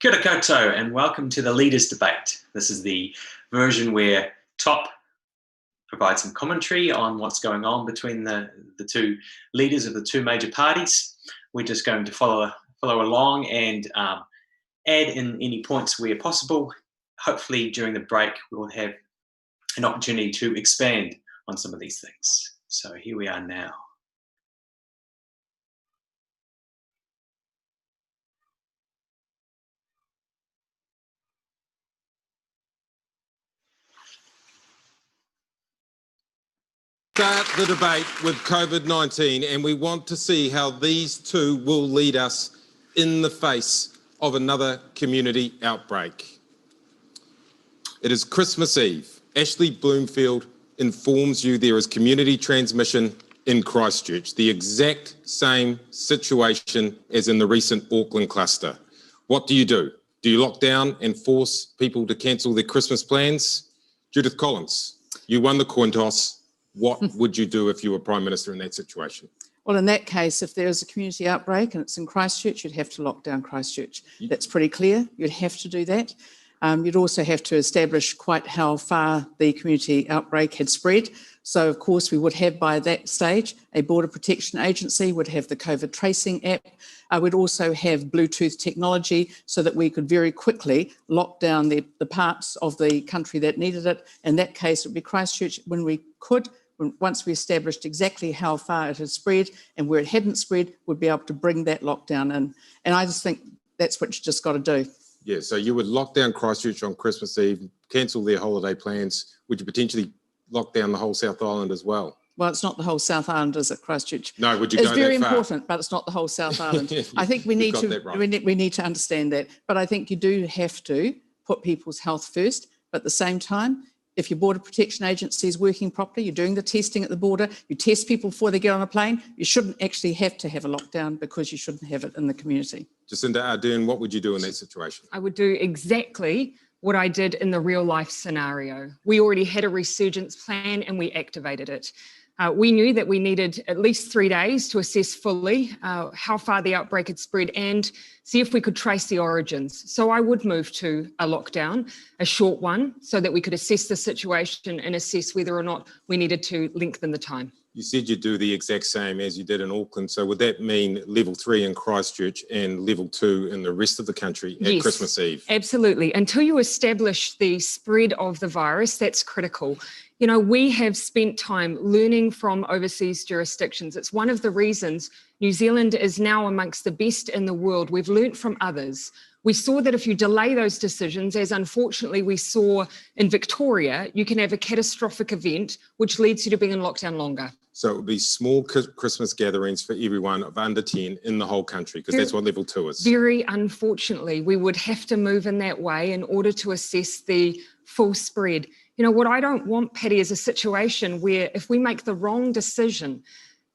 Kia ora koutou and welcome to the Leaders Debate. This is the version where Top provides some commentary on what's going on between the two leaders of the two major parties. We're just going to follow along and add in any points where possible. Hopefully during the break we'll have an opportunity to expand on some of these things. So here we are now. Start the debate with COVID-19, and we want to see how these two will lead us in the face of another community outbreak. It is Christmas Eve. Ashley Bloomfield informs you there is community transmission in Christchurch, the exact same situation as in the recent Auckland cluster. What do? Do you lock down and force people to cancel their Christmas plans? Judith Collins, you won the coin toss. What would you do if you were Prime Minister in that situation? Well, in that case, if there is a community outbreak and it's in Christchurch, you'd have to lock down Christchurch. That's pretty clear. You'd have to do that. You'd also have to establish quite how far the community outbreak had spread. So, of course, we would have by that stage a Border Protection Agency, would have the COVID tracing app. We'd also have Bluetooth technology so that we could very quickly lock down the parts of the country that needed it. In that case, it would be Christchurch when we could. Once we established exactly how far it had spread and where it hadn't spread, we'd be able to bring that lockdown in. And I just think that's what you just got to do. Yeah, so you would lock down Christchurch on Christmas Eve, cancel their holiday plans. Would you potentially lock down the whole South Island as well? Well, it's not the whole South Island, is it, Christchurch? No, would you go that far? It's very important, but it's not the whole South Island. I think we need to understand that. But I think you do have to put people's health first. But at the same time, if your Border Protection Agency is working properly, you're doing the testing at the border, you test people before they get on a plane, you shouldn't actually have to have a lockdown because you shouldn't have it in the community. Jacinda Ardern, what would you do in that situation? I would do exactly what I did in the real life scenario. We already had a resurgence plan and we activated it. We knew that we needed at least 3 days to assess fully how far the outbreak had spread and see if we could trace the origins. So I would move to a lockdown, a short one, so that we could assess the situation and assess whether or not we needed to lengthen the time. You said you'd do the exact same as you did in Auckland. So would that mean level 3 in Christchurch and level 2 in the rest of the country at Yes, Christmas Eve? Absolutely. Until you establish the spread of the virus, that's critical. You know, we have spent time learning from overseas jurisdictions. It's one of the reasons New Zealand is now amongst the best in the world. We've learnt from others. We saw that if you delay those decisions, as unfortunately we saw in Victoria, you can have a catastrophic event which leads you to being in lockdown longer. So it would be small Christmas gatherings for everyone of under 10 in the whole country, because that's what level 2 is. Very unfortunately, we would have to move in that way in order to assess the full spread. You know, what I don't want, Patty, is a situation where if we make the wrong decision,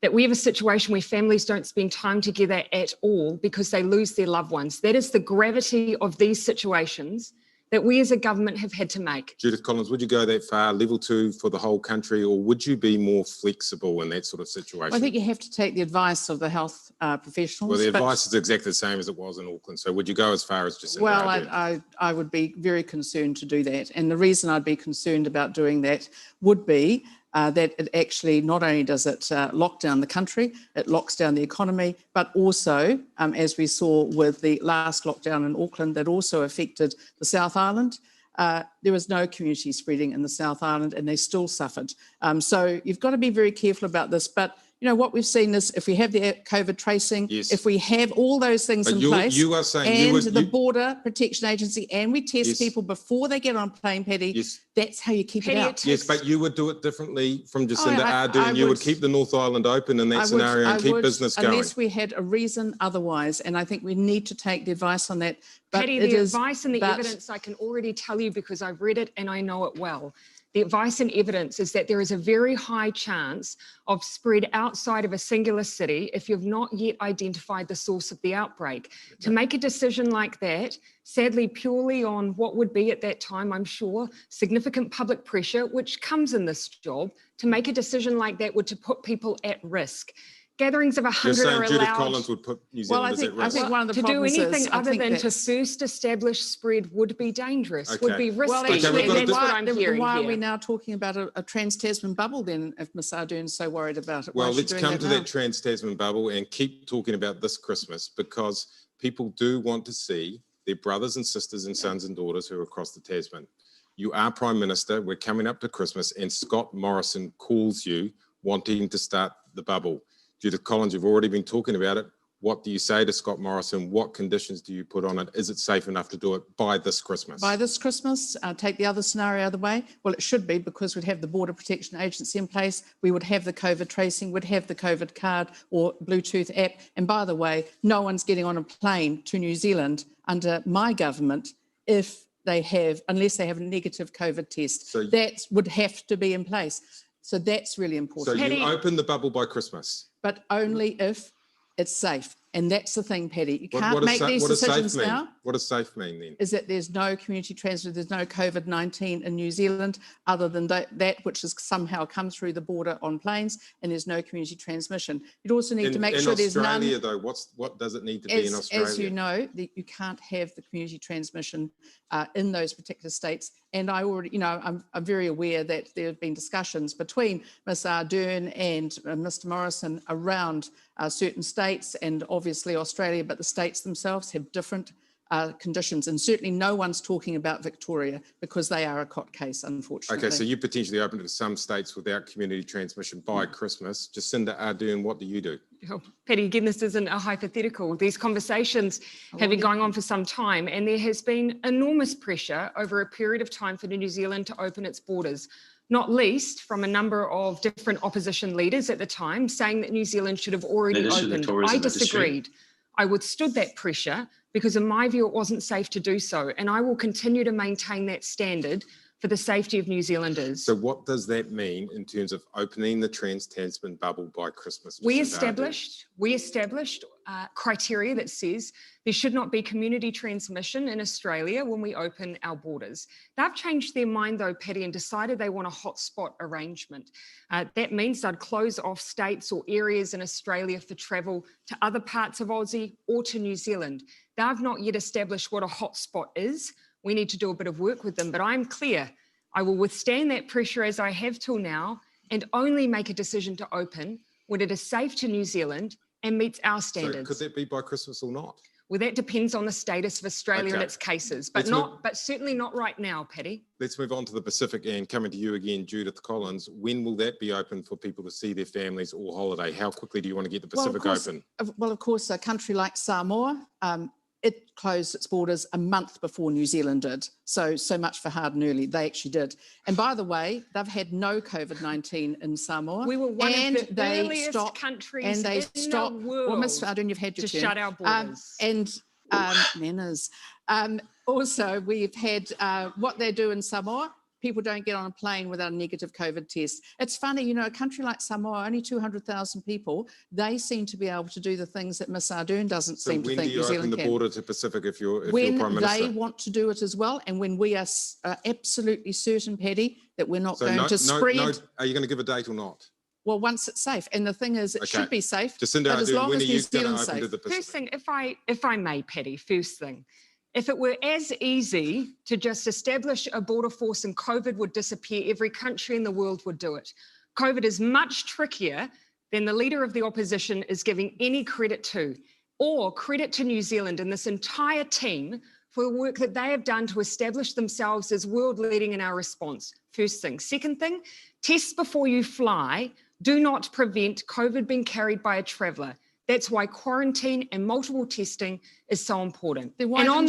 that we have a situation where families don't spend time together at all because they lose their loved ones. That is the gravity of these situations that we as a government have had to make. Judith Collins, would you go that far, level 2 for the whole country, or would you be more flexible in that sort of situation? Well, I think you have to take the advice of the health professionals. Well, the advice is exactly the same as it was in Auckland. So would you go as far as just... Well, I would be very concerned to do that. And the reason I'd be concerned about doing that would be that it actually not only does it lock down the country, it locks down the economy, but also, as we saw with the last lockdown in Auckland, that also affected the South Island. There was no community spreading in the South Island and they still suffered. So you've got to be very careful about this. But you know, what we've seen is if we have the COVID tracing, yes, if we have all those things in place, you are saying and the Border Protection Agency, and we test yes, people before they get on a plane, Patty, yes, that's how you keep it out. Yes, but you would do it differently from Jacinda Ardern. You would keep the North Island open in that scenario and keep business going. Unless we had a reason otherwise, and I think we need to take the advice on that. But Patty, the advice and the evidence I can already tell you because I've read it and I know it well. The advice and evidence is that there is a very high chance of spread outside of a singular city if you've not yet identified the source of the outbreak. To make a decision like that, sadly, purely on what would be at that time, I'm sure, significant public pressure, which comes in this job, to make a decision like that would to put people at risk. Gatherings of 100 You're saying are Judith allowed. Collins would put New Zealanders at risk. I think one of the to do problems anything is, other than to first establish spread would be dangerous, would be risky. Well, actually, and that's what I'm hearing why here. are we now talking about a trans-Tasman bubble then, if Ms Ardern's so worried about it? Well, let's come to that trans-Tasman bubble and keep talking about this Christmas, because people do want to see their brothers and sisters and sons and daughters who are across the Tasman. You are Prime Minister, we're coming up to Christmas, and Scott Morrison calls you wanting to start the bubble. Judith Collins, you've already been talking about it. What do you say to Scott Morrison? What conditions do you put on it? Is it safe enough to do it by this Christmas? By this Christmas, take the other scenario out of the way. Well, it should be, because we'd have the Border Protection Agency in place. We would have the COVID tracing, we'd have the COVID card or Bluetooth app. And by the way, no one's getting on a plane to New Zealand under my government unless they have a negative COVID test. So that would have to be in place. So that's really important. So you open the bubble by Christmas? But only if it's safe. And that's the thing, Patty. You can't make these decisions now. What does safe mean then? Is that there's no community transmission, there's no COVID-19 in New Zealand other than that which has somehow come through the border on planes, and there's no community transmission. You'd also need to make sure there's none. In Australia, though, what does it need to be in Australia? As you know, you can't have the community transmission in those particular states. And I already, you know, I'm very aware that there have been discussions between Ms Ardern and Mr Morrison around certain states and obviously Australia, but the states themselves have different conditions, and certainly no one's talking about Victoria because they are a cot case, unfortunately. Okay, so you potentially open it to some states without community transmission by Christmas. Jacinda Ardern, what do you do? Oh, Patty, again, this isn't a hypothetical. These conversations have been going on for some time, and there has been enormous pressure over a period of time for New Zealand to open its borders, not least from a number of different opposition leaders at the time saying that New Zealand should have already opened. I disagreed. I withstood that pressure because in my view, it wasn't safe to do so. And I will continue to maintain that standard for the safety of New Zealanders. So what does that mean in terms of opening the trans-Tasman bubble by Christmas? We established criteria that says there should not be community transmission in Australia when we open our borders. They've changed their mind though, Patty, and decided they want a hotspot arrangement. That means they'd close off states or areas in Australia for travel to other parts of Aussie or to New Zealand. They've not yet established what a hotspot is. We need to do a bit of work with them, but I'm clear I will withstand that pressure as I have till now and only make a decision to open when it is safe to New Zealand and meets our standards. So could that be by Christmas or not? Well, that depends on the status of Australia and its cases, but certainly not right now, Patty. Let's move on to the Pacific and coming to you again, Judith Collins. When will that be open for people to see their families or holiday? How quickly do you want to get the Pacific open? Well, of course, a country like Samoa, it closed its borders a month before New Zealand did. So much for hard and early. They actually did. And by the way, they've had no COVID-19 in Samoa. We were one of the earliest countries in the world. Well, Ms. Ardern, you've had your turn. Shut our borders. Manners. Also, we've had what they do in Samoa. People don't get on a plane without a negative COVID test. It's funny, you know, a country like Samoa, only 200,000 people, they seem to be able to do the things that Ms. Ardern doesn't seem to think New Zealand can. When do you open the border to Pacific if you're Prime Minister? When they want to do it as well, and when we are absolutely certain, Paddy, that we're not going to spread. Are you going to give a date or not? Well, once it's safe, and the thing is, it should be safe. Jacinda but as Ardern, long when as are you New going to Zealand's open to safe. the Pacific? First thing, if I may, Patty, first thing, if it were as easy to just establish a border force and COVID would disappear, every country in the world would do it. COVID is much trickier than the leader of the opposition is giving any credit to, or credit to New Zealand and this entire team for the work that they have done to establish themselves as world leading in our response. First thing. Second thing, test before you fly do not prevent COVID being carried by a traveller. That's why quarantine and multiple testing is so important. And on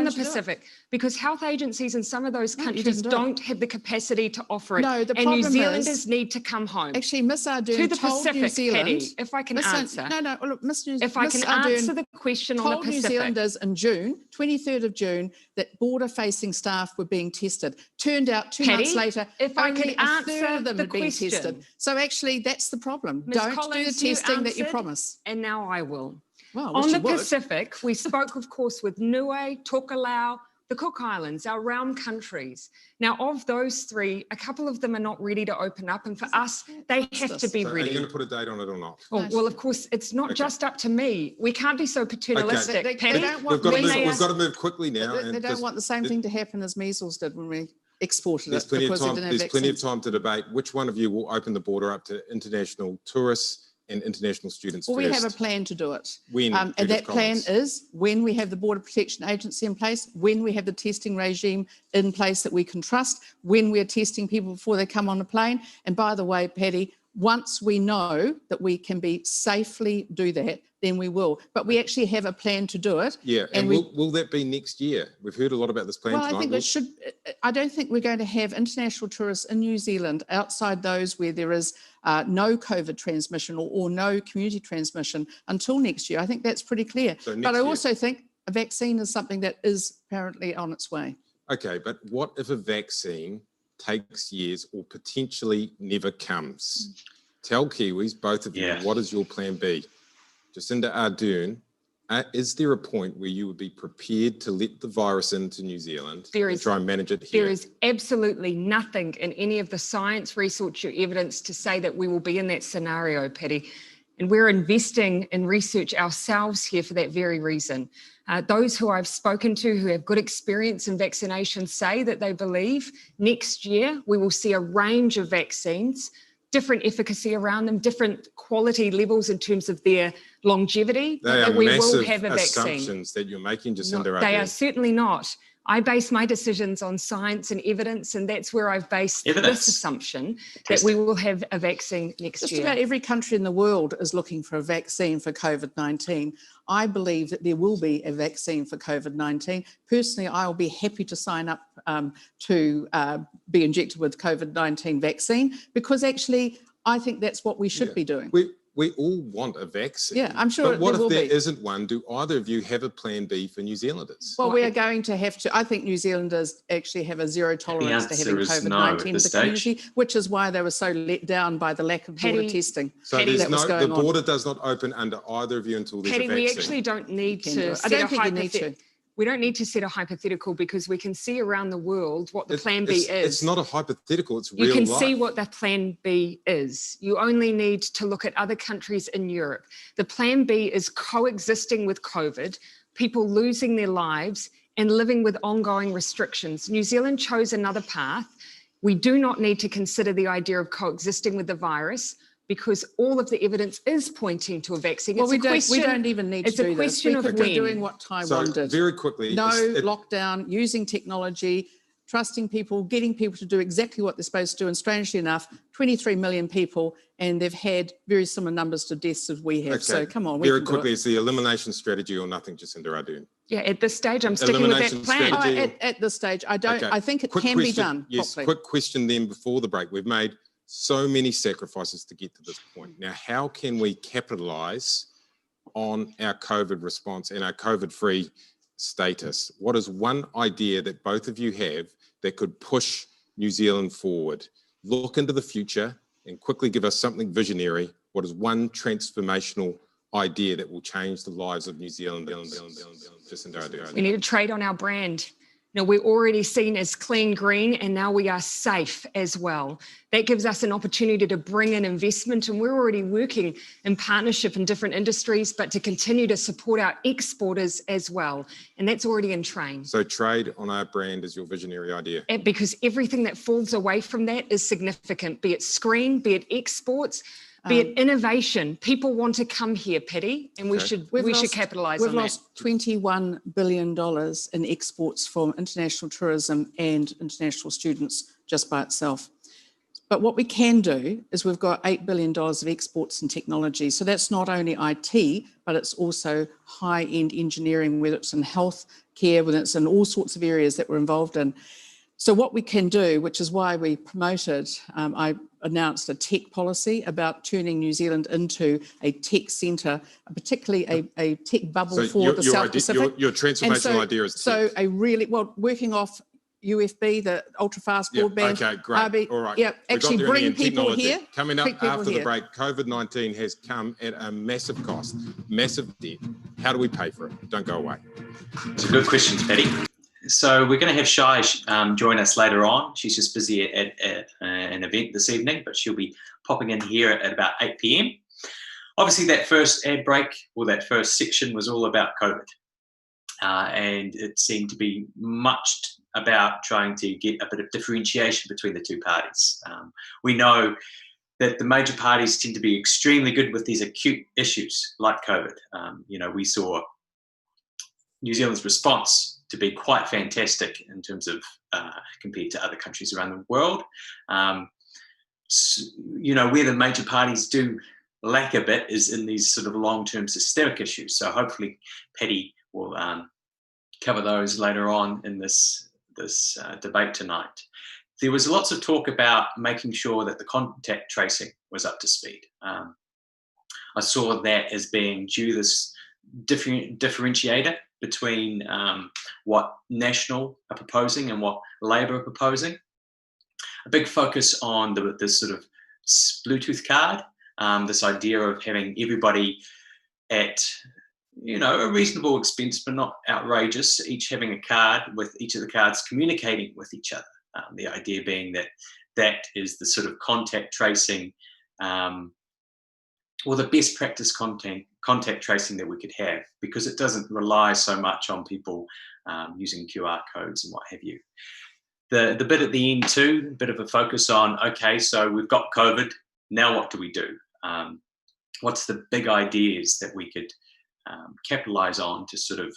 the Pacific, because health agencies in some of those countries don't have the capacity to offer it. No, the and problem New Zealanders is, need to come home. Actually, Ms. Ardern to the told Pacific, New Zealand, Patty, if I can answer. Look, if I can answer the question on the Pacific. Told New Zealanders in June, 23rd of June, that border-facing staff were being tested. Turned out 2 months later, if I only can a third of them had been question. tested. So actually, that's the problem. Ms. Don't Collins, do the testing that you answered, promise. And now I will. Well, on the Pacific, we spoke, of course, with Niue, Tokelau, the Cook Islands, our realm countries. Now, of those three, a couple of them are not ready to open up, and for us, they have to be ready. Are you going to put a date on it or not? Oh, well, of course, it's not just up to me. We can't be so paternalistic. They Patty. don't want We've got to move quickly now. They don't want the same thing to happen as measles did when we exported it. There's plenty of time to debate. Which one of you will open the border up to international tourists and international students first? We have a plan to do it. When, and that plan is when we have the Border Protection Agency in place, when we have the testing regime in place that we can trust, when we're testing people before they come on a plane. And by the way, Patty, once we know that we can safely do that, then we will. But we actually have a plan to do it. Yeah, and will that be next year? We've heard a lot about this plan tonight. Well, I think it should. I don't think we're going to have international tourists in New Zealand outside those where there is no COVID transmission or no community transmission until next year. I think that's pretty clear. But I also think a vaccine is something that is apparently on its way. Okay, but what if a vaccine takes years or potentially never comes? Tell Kiwis, both of you, what is your plan B? Jacinda Ardern, is there a point where you would be prepared to let the virus into New Zealand and try and manage it here? There is absolutely nothing in any of the science, research or evidence to say that we will be in that scenario, Patty. And we're investing in research ourselves here for that very reason. Those who I've spoken to who have good experience in vaccination say that they believe next year we will see a range of vaccines, different efficacy around them, different quality levels in terms of their longevity. They are we massive will have a vaccine. Assumptions that you're making, Jacinda Ardern. They are certainly not. I base my decisions on science and evidence, and that's where I've based this assumption that we will have a vaccine next year. Just about every country in the world is looking for a vaccine for COVID-19. I believe that there will be a vaccine for COVID-19. Personally, I will be happy to sign up to be injected with COVID-19 vaccine because actually I think that's what we should be doing. we all want a vaccine. Yeah, I'm sure But what there will if there be. isn't one? Do either of you have a plan B for New Zealanders? Well, we are going to have to. I think New Zealanders actually have a zero tolerance to having answer is no COVID-19 at in this the stage. community, which is why they were so let down by the lack of border Patty, testing. So Patty, there's that was no, going the on. border does not open under either of you until there's Patty, a vaccine. we actually don't need Can do to it. I set don't a think you need to. hypothetical. We don't need to set a hypothetical because we can see around the world what the plan B is. It's not a hypothetical, it's You real can life. see what the plan B is. You only need to look at other countries in Europe. The plan B is coexisting with COVID, people losing their lives and living with ongoing restrictions. New Zealand chose another path. We do not need to consider the idea of coexisting with the virus because all of the evidence is pointing to a vaccine. Well, It's we a don't. question, We don't even need to it's a do this. question We of could be when. doing what Taiwan So did. very quickly, No lockdown, using technology, trusting people, getting people to do exactly what they're supposed to do. And strangely enough, 23 million people, and they've had very similar numbers to deaths as we have. So come on, we very can quickly, do it. it's the elimination strategy or nothing, Jacinda Ardern. Yeah, at this stage, I'm sticking with that Elimination plan. strategy. At this stage, I don't. Okay. I think it Quick can be question- done Yes, properly. quick question then before the break. We've made so many sacrifices to get to this point. Now, how can we capitalise on our COVID response and our COVID-free status? What is one idea that both of you have that could push New Zealand forward? Look into the future and quickly give us something visionary. What is one transformational idea that will change the lives of New Zealand? Jacinda Ardern. We need to trade on our brand. Now, we're already seen as clean green, and now we are safe as well. That gives us an opportunity to bring in investment, and we're already working in partnership in different industries, but to continue to support our exporters as well. And that's already in train. So trade on our brand is your visionary idea. Because everything that falls away from that is significant, be it screen, be it exports, be it innovation. People want to come here, Patty, and we should capitalise on that. We've lost $21 billion in exports from international tourism and international students just by itself. But what we can do is we've got $8 billion of exports in technology. So that's not only IT, but it's also high-end engineering, whether it's in health care, whether it's in all sorts of areas that we're involved in. So what we can do, which is why we promoted, I announced a tech policy about turning New Zealand into a tech centre, particularly a tech bubble for the South Pacific. Your transformational idea is so tech. working off UFB, the ultra-fast broadband. Okay, great. All right. Yeah, We actually got there in the bring end. people Technology. here. Coming up bring people after the here. break, COVID-19 has come at a massive cost, massive debt. How do we pay for it? Don't go away. It's a good question, Patty. So we're going to have Shai join us later on. She's just busy at an event this evening, but she'll be popping in here at about 8 p.m. Obviously, that first ad break, or that first section, was all about COVID. And it seemed to be much about trying to get a bit of differentiation between the two parties. We know that the major parties tend to be extremely good with these acute issues like COVID. We saw New Zealand's response to be quite fantastic in terms of compared to other countries around the world. Where the major parties do lack a bit is in these sort of long-term systemic issues. So hopefully Patty will cover those later on in this debate tonight. There was lots of talk about making sure that the contact tracing was up to speed. I saw that as being this differentiator between what National are proposing and what Labor are proposing. A big focus on this sort of Bluetooth card, this idea of having everybody at a reasonable expense, but not outrageous, each having a card with each of the cards communicating with each other. The idea being that is the sort of contact tracing, or the best practice contact tracing that we could have, because it doesn't rely so much on people using QR codes and what have you. The bit at the end too, a bit of a focus on, okay, so we've got COVID, now what do we do? What's the big ideas that we could capitalise on to sort of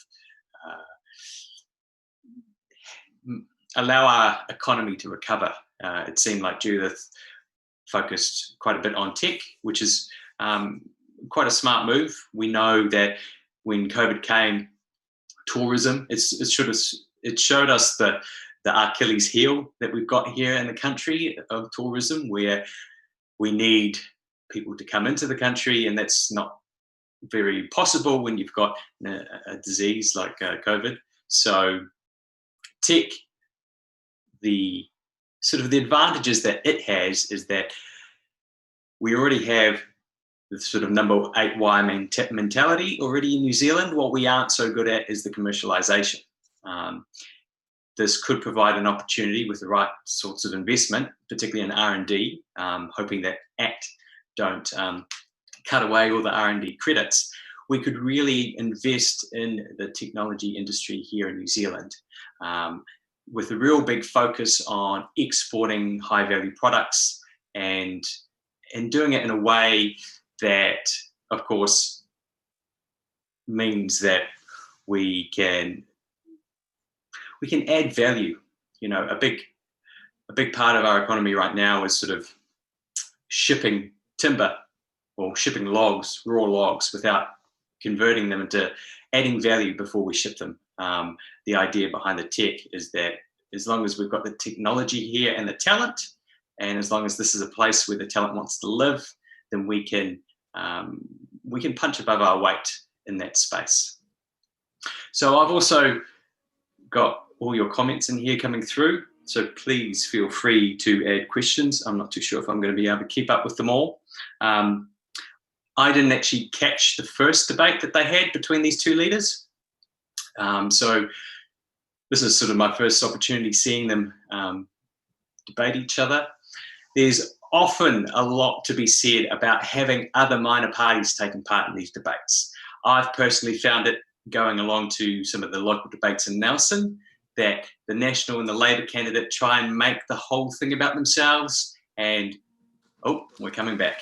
allow our economy to recover? It seemed like Judith focused quite a bit on tech, which is quite a smart move. We know that when COVID came, tourism, it showed us the Achilles heel that we've got here in the country of tourism, where we need people to come into the country, and that's not very possible when you've got a disease like COVID. So tech, the advantages that it has is that we already have the sort of number 8 why mentality already in New Zealand. What we aren't so good at is the commercialization. This could provide an opportunity with the right sorts of investment, particularly in R&D, hoping that ACT don't cut away all the R&D credits. We could really invest in the technology industry here in New Zealand with a real big focus on exporting high-value products and doing it in a way that, of course, means that we can add value. You know, a big part of our economy right now is sort of shipping timber or shipping logs, raw logs, without converting them into adding value before we ship them. The idea behind the tech is that as long as we've got the technology here and the talent, and as long as this is a place where the talent wants to live, then we can punch above our weight in that space. So I've also got all your comments in here coming through, so please feel free to add questions. I'm not too sure if I'm going to be able to keep up with them all. I didn't actually catch the first debate that they had between these two leaders. So this is sort of my first opportunity seeing them debate each other. There's often a lot to be said about having other minor parties taking part in these debates. I've personally found it going along to some of the local debates in Nelson that the National and the Labour candidate try and make the whole thing about themselves. And, oh, we're coming back.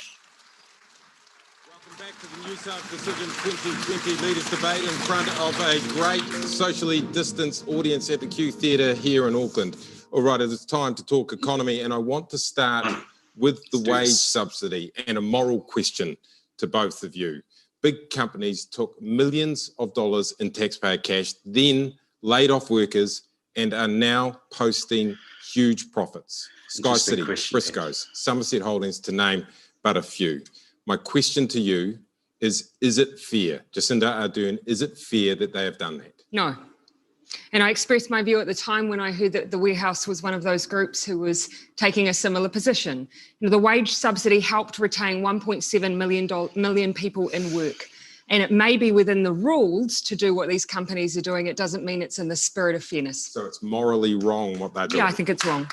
Welcome back to the New South Decision 2020 Leaders Debate in front of a great socially distanced audience at the Q Theatre here in Auckland. All right, it is time to talk economy, and I want to start with the wage subsidy and a moral question to both of you. Big companies took millions of dollars in taxpayer cash, then laid off workers and are now posting huge profits. Sky City, Briscoes, Somerset Holdings, to name but a few. My question to you is it fair, Jacinda Ardern, is it fair that they have done that? No. And I expressed my view at the time when I heard that the Warehouse was one of those groups who was taking a similar position. You know, the wage subsidy helped retain 1.7 million people in work. And it may be within the rules to do what these companies are doing. It doesn't mean it's in the spirit of fairness. So it's morally wrong what they're doing? Yeah, I think it's wrong.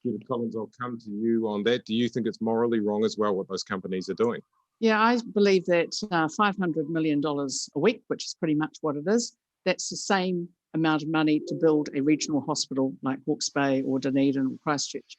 Judith Collins, I'll come to you on that. Do you think it's morally wrong as well what those companies are doing? Yeah, I believe that $500 million a week, which is pretty much what it is, that's the same amount of money to build a regional hospital like Hawke's Bay or Dunedin or Christchurch.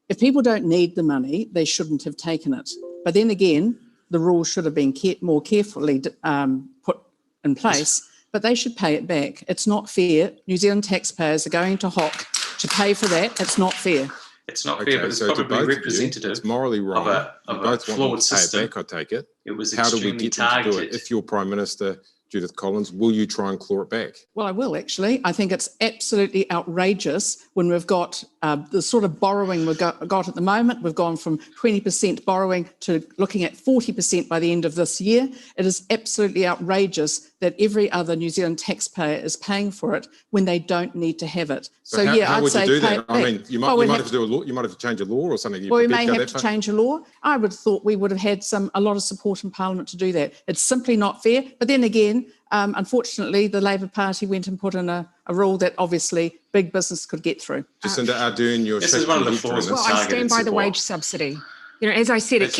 If people don't need the money, they shouldn't have taken it. But then again, the rules should have been more carefully put in place, but they should pay it back. It's not fair. New Zealand taxpayers are going to Hock to pay for that. It's not fair. It's not fair, but it's probably representative. It's morally wrong. Of a flawed system. Pay it back, I take it. It was How do we extremely get them to do targeted. it? If you're Prime Minister, Judith Collins, will you try and claw it back? Well, I will actually. I think it's absolutely outrageous when we've got the sort of borrowing we've got at the moment. We've gone from 20% borrowing to looking at 40% by the end of this year. It is absolutely outrageous that every other New Zealand taxpayer is paying for it when they don't need to have it. So how I'd would say you do pay that? it back. I mean, you might have to do a law. You might have to change a law or something. Well, we may have to change a law. I would have thought we would have had a lot of support in Parliament to do that. It's simply not fair. But then again, unfortunately, the Labour Party went and put in a rule that obviously big business could get through. Jacinda Ardern, your this is one of the flaws. Well, I stand by the wage subsidy. You know, as I said, that's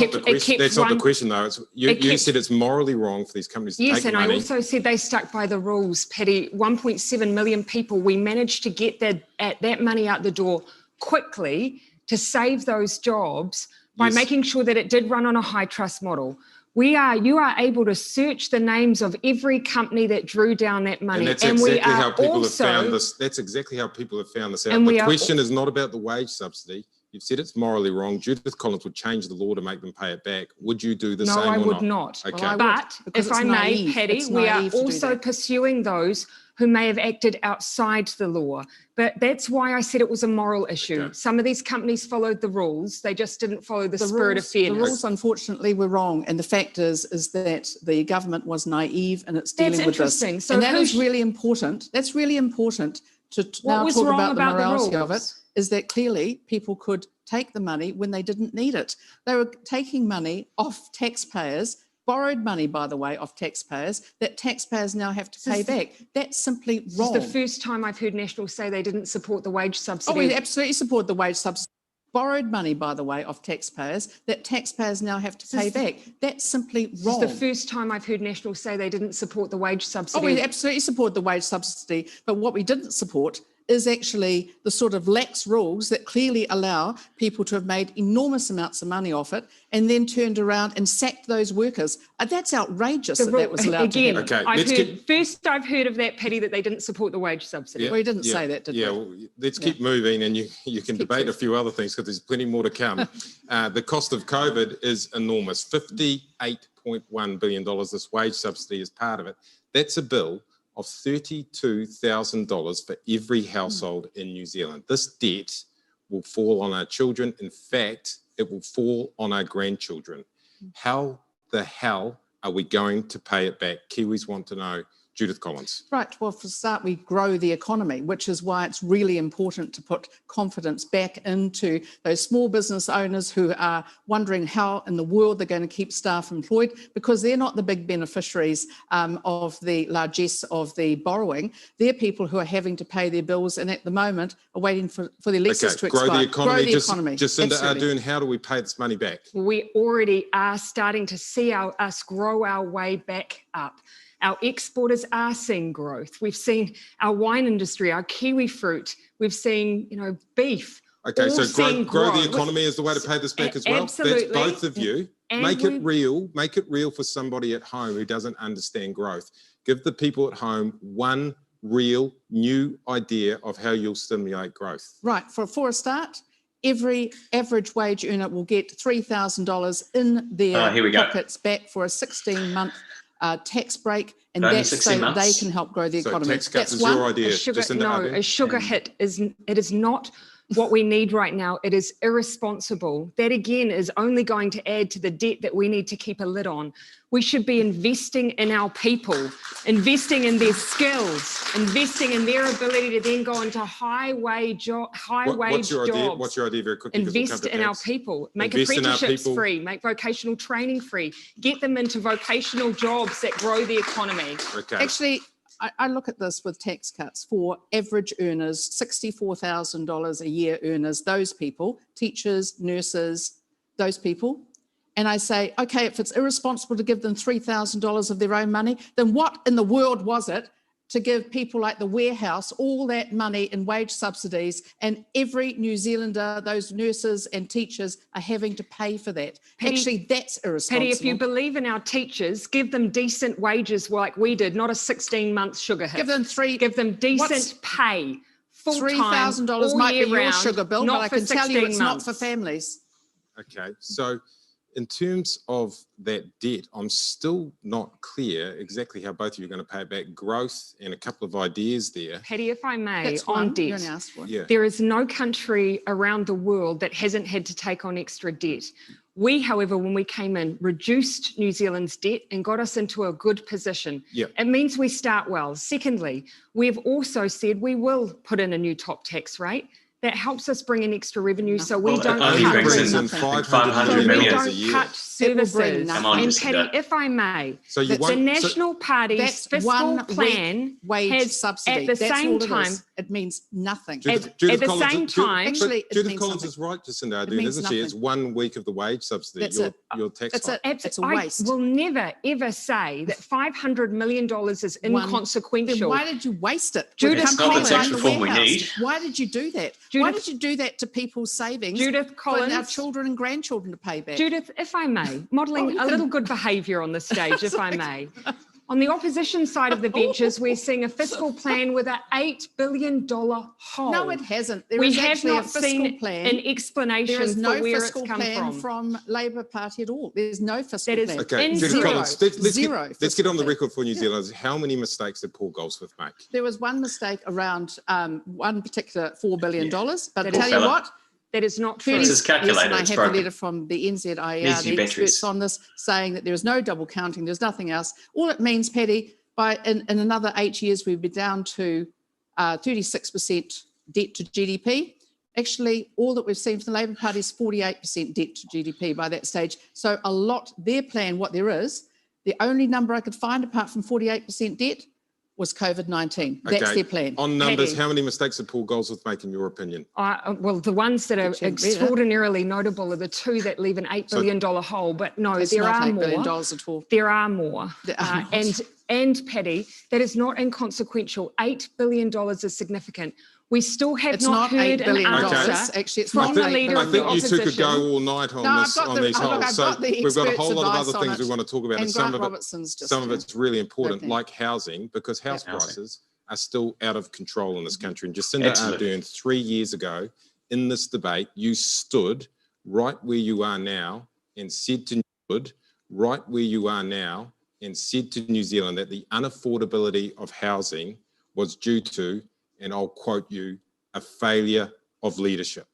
not the question, though. You said it's morally wrong for these companies to take money. Yes, and I also said they stuck by the rules, Patty. 1.7 million people, we managed to get that money out the door quickly to save those jobs by making sure that it did run on a high trust model. You are able to search the names of every company that drew down that money. And that's exactly how people have found this. That's exactly how people have found this out. The question is not about the wage subsidy. You've said it's morally wrong. Judith Collins would change the law to make them pay it back. Would you do the No, same I or would not. Okay. Well, I But would, because if it's I may, naive. Patty, It's we are naive to do also that. pursuing those who may have acted outside the law. But that's why I said it was a moral issue. Okay. Some of these companies followed the rules. They just didn't follow the spirit of fairness. The rules, unfortunately, were wrong. And the fact is that the government was naive in its dealing with this. interesting. So and that is really important. That's really important to now was talk wrong about the about the morality of it, rules? is that clearly people could take the money when they didn't need it. They were taking money off taxpayers, borrowed money, by the way, off taxpayers, that taxpayers now have to pay back. That's simply wrong. This is the first time I've heard National say they didn't support the wage subsidy. Oh, we absolutely support the wage subsidy. Borrowed money, by the way, off taxpayers, that taxpayers now have to pay back. That's simply wrong. This is the first time I've heard National say they didn't support the wage subsidy. Oh, we absolutely support the wage subsidy, but what we didn't support is actually the sort of lax rules that clearly allow people to have made enormous amounts of money off it and then turned around and sacked those workers. That's outrageous that was allowed to happen. Okay, First I've heard of that, Patty, that they didn't support the wage subsidy. Yeah, well, you didn't say that, did we? Yeah, well, let's keep moving, and you can debate a few other things because there's plenty more to come. The cost of COVID is enormous, $58.1 billion. This wage subsidy is part of it. That's a bill of $32,000 for every household in New Zealand. This debt will fall on our children. In fact, it will fall on our grandchildren. How the hell are we going to pay it back? Kiwis want to know. Judith Collins. Right. Well, for a start, we grow the economy, which is why it's really important to put confidence back into those small business owners who are wondering how in the world they're going to keep staff employed, because they're not the big beneficiaries of the largesse of the borrowing. They're people who are having to pay their bills and at the moment are waiting for the Alexis to expire. Grow the economy. Jacinda Absolutely. Ardern, how do we pay this money back? We already are starting to see us grow our way back up. Our exporters are seeing growth. We've seen our wine industry, our kiwi fruit. We've seen, beef. Okay, so grow the economy is the way to pay this back as well. Absolutely. That's both of you. And make it real for somebody at home who doesn't understand growth. Give the people at home one real new idea of how you'll stimulate growth. Right. For a start, every average wage earner will get $3,000 in their pockets back for a 16-month tax break, and that's so that they can help grow the economy. Tax cuts is your idea. A sugar hit is not what we need right now. It is irresponsible. That again is only going to add to the debt that we need to keep a lid on. We should be investing in our people, investing in their skills, investing in their ability to then go into high wage jobs. What's your idea very quickly? Invest in our people, make apprenticeships free, make vocational training free, get them into vocational jobs that grow the economy. Okay. Actually, I look at this with tax cuts for average earners, $64,000 a year earners, those people, teachers, nurses, those people. And I say, okay, if it's irresponsible to give them $3,000 of their own money, then what in the world was it to give people like the warehouse all that money in wage subsidies, and every New Zealander, those nurses and teachers are having to pay for that? Actually, that's irresponsible. Patty, if you believe in our teachers, give them decent wages like we did, not a 16-month sugar hit. Give them decent pay, full-time, $3,000 might be your round, sugar bill, but I can tell you it's not for families. Okay, so in terms of that debt, I'm still not clear exactly how both of you are going to pay it back. Growth and a couple of ideas there. Patty, if I may, on debt, Yeah. there is no country around the world that hasn't had to take on extra debt. We, however, when we came in, reduced New Zealand's debt and got us into a good position. Yep. It means we start well. Secondly, we've also said we will put in a new top tax rate. That helps us bring in extra revenue, so we don't cut 500 million a year. cut services. And Patty, if I may, so the National Party's fiscal plan wage subsidy. At the same time, it means nothing. Judith Collins is right, Jacinda Ardern, isn't she? It's 1 week of the wage subsidy. Your tax hike. It's a waste. I will never ever say that $500 million is inconsequential. Then why did you waste it? Judith Collins, tax reform we need. Why did you do that? Why did you do that to people's savings? Judith Collins, for our children and grandchildren to pay back? Judith, if I may, modelling a little good behaviour on the stage, if I may. On the opposition side of the benches, we're seeing a fiscal plan with an $8 billion hole. No, it hasn't. There We is have actually a not fiscal seen plan. an explanation There is no for where fiscal it's come plan from. Labor Party at all. There's no fiscal That is plan. Okay, in Judith zero. Collins, let's get on the record for New Zealanders. How many mistakes did Paul Goldsmith make? There was one mistake around one particular $4 billion, but I That tell is- you what, That is not true. It's his calculator, yes, and I it's have broken. a letter from the NZIER, Needs new the batteries. experts on this, saying that there is no double counting, there's nothing else. All it means, Paddy, in another 8 years, we'll be down to 36% debt to GDP. Actually, all that we've seen from the Labor Party is 48% debt to GDP by that stage. So a lot, their plan, what there is, the only number I could find apart from 48% debt was COVID-19. That's Okay, their plan. On numbers, Paddy. how many mistakes did Paul Goldsmith make in your opinion? Well, the ones that are Did you read it? extraordinarily notable are the two that leave an $8 billion hole. But no, It's there not are $8 billion more. at all. There are more. There are not. And Paddy, that is not inconsequential. $8 billion is significant. We still have It's not not heard $8 an billion. answer Actually, it's from not the $8 leader I of the think you two could opposition. go all night on No, this, I've got on the- these look, holes. I've So got the we've got a experts' whole lot of advice other on things we it. want to talk about, and And some Grant of it, Robertson's just some of it's really important, Okay. like housing, because house Housing. prices are still out of control in this country. And Jacinda Absolutely. Ardern, 3 years ago, in this debate, you stood right where you are now and said to New Zealand that the unaffordability of housing was due to, and I'll quote you, a failure of leadership.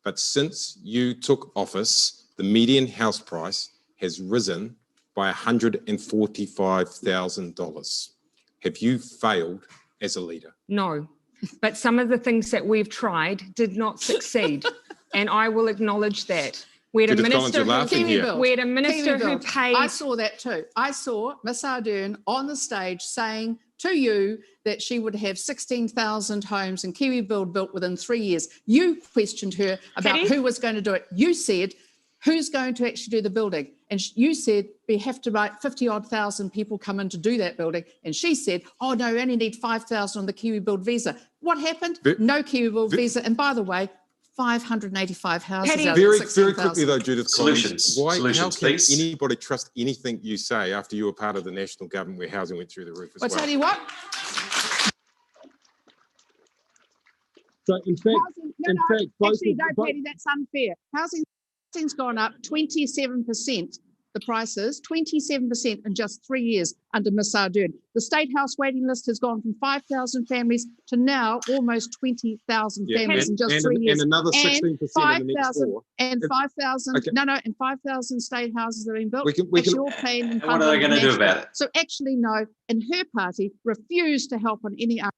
But since you took office, the median house price has risen by $145,000. Have you failed as a leader? No, but some of the things that we've tried did not succeed. And I will acknowledge that. We had a Judith Collins, minister you're laughing here. Kiwi we had a minister Kiwi who Bill. paid. I saw that too. I saw Miss Ardern on the stage saying to you that she would have 16,000 homes in Kiwi Build built within 3 years. You questioned her about Paddy? who was going to do it. You said, who's going to actually do the building? And you said, we have to write 50-odd thousand people come in to do that building. And she said, oh no, we only need 5,000 on the Kiwi Build visa. What happened? No Kiwi Build visa. And by the way, 585 houses Paddy. out of Very 16,000. quickly though, Judith Solutions. Collins, how Solutions, can please. anybody trust anything you say after you were part of the national government where housing went through the roof as I'll well? tell you what, So in fact, actually, no, Paddy, that's unfair. Housing's gone up 27%, the prices, 27% in just 3 years under Miss Ardern. The State House waiting list has gone from 5,000 families to now almost 20,000 Yeah, families in just and 3 years. and another 16% in the next 5,000 4. and 5,000, Okay. and 5,000 state houses that are being built. We can- Actually all planned and And what are they funded going to do nationally. about it? So actually, no, and her party refused to help on any other.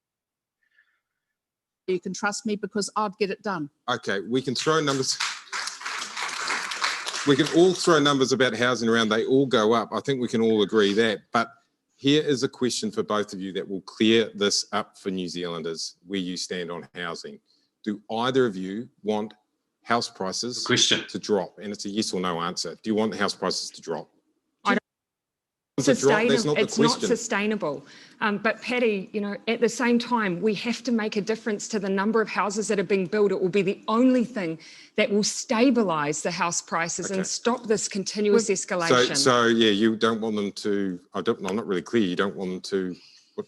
You can trust me because I'd get it done. Okay, we can throw numbers. We can all throw numbers about housing around. They all go up. I think we can all agree that. But here is a question for both of you that will clear this up for New Zealanders, where you stand on housing. Do either of you want house prices Question. to drop? And it's a yes or no answer. Do you want house prices to drop? I don't- To drop, that's not the It's not question. sustainable. But Paddy, at the same time, we have to make a difference to the number of houses that are being built. It will be the only thing that will stabilise the house prices Okay. and stop this continuous escalation. So yeah, you don't want them to. I'm not really clear. You don't want them to.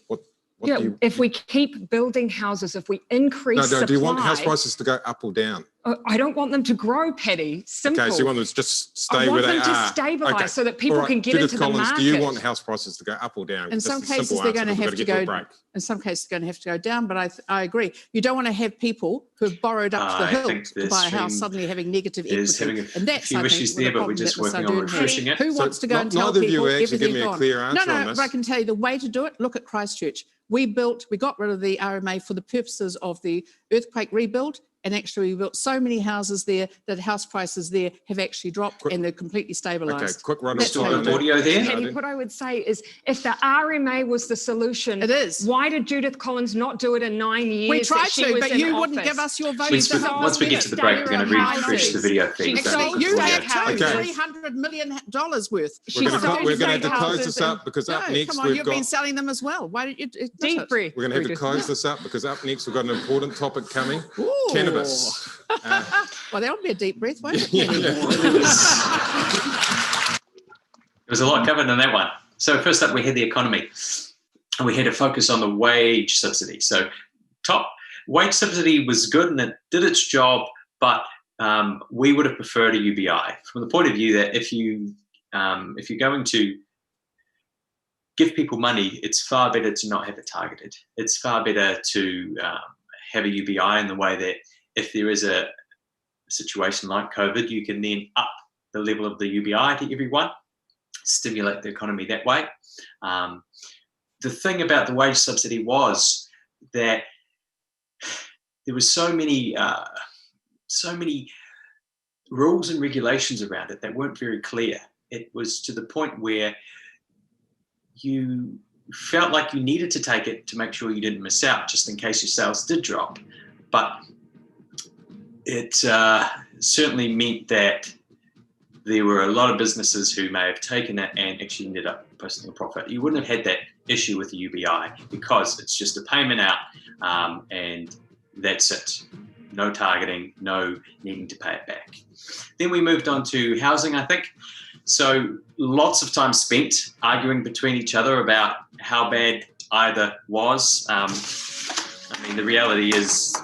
What yeah, do you? if we keep building houses, if we increase No, supply, do you want house prices to go up or down? I don't want them to grow, Paddy. Simple. Okay, so you want them to just stay I want where they them to are. stabilise Okay. so that people All right. can get Judith into Collins, the market. do you want house prices to go up or down? In Just some a simple cases, they're answer, going to we've have got to get a go. break. In some cases, they're going to have to go down. But I agree. You don't want to have people who have borrowed up to the I hilt think to the buy a house stream suddenly having negative is equity. having a And that's few I think, issues with the there, but we're problem just that Miss working on Ardern refreshing has. it. Who So wants to go and tell neither of you people actually everything give me a gone? clear answer No, on no, this. but I can tell you the way to do it. Look at Christchurch. We got rid of the RMA for the purposes of the earthquake rebuild. And actually, we built so many houses there that house prices there have actually dropped and they're completely Okay, stabilised. quick run. That's Still how got you do it. audio there? Paddy, what I would say is if the RMA was the solution, It is. why did Judith Collins not do it in 9 years? We that tried she to, was but in you wouldn't office? give us your vote. Once to we, help once us we get get it. to the break, we're going to Houses. refresh the video feed. She don't sold we? You state have too, houses. $300 million worth. She We're sold going to have to state close houses this and- up because up No, next come on, we've you've got. been selling them as well. Why don't you? Deep breath. We're going to have to Judith. close this up because up next we've got an important topic coming. Ooh. Cannabis. Well, that would be a deep breath, won't it? Yeah. There was a lot covered in that one. So first up, we had the economy, and we had to focus on the wage subsidy. So wage subsidy was good and it did its job, but we would have preferred a UBI from the point of view that if you're going to give people money, it's far better to not have it targeted. It's far better to have a UBI in the way that if there is a situation like COVID, you can then up the level of the UBI to everyone, stimulate the economy that way. The thing about the wage subsidy was that there was so many rules and regulations around it that weren't very clear. It was to the point where you felt like you needed to take it to make sure you didn't miss out, just in case your sales did drop. But it certainly meant that there were a lot of businesses who may have taken it and actually ended up posting a profit. You wouldn't have had that issue with the UBI because it's just a payment out and that's it. No targeting, no needing to pay it back. Then we moved on to housing, I think. So lots of time spent arguing between each other about how bad either was. I mean, the reality is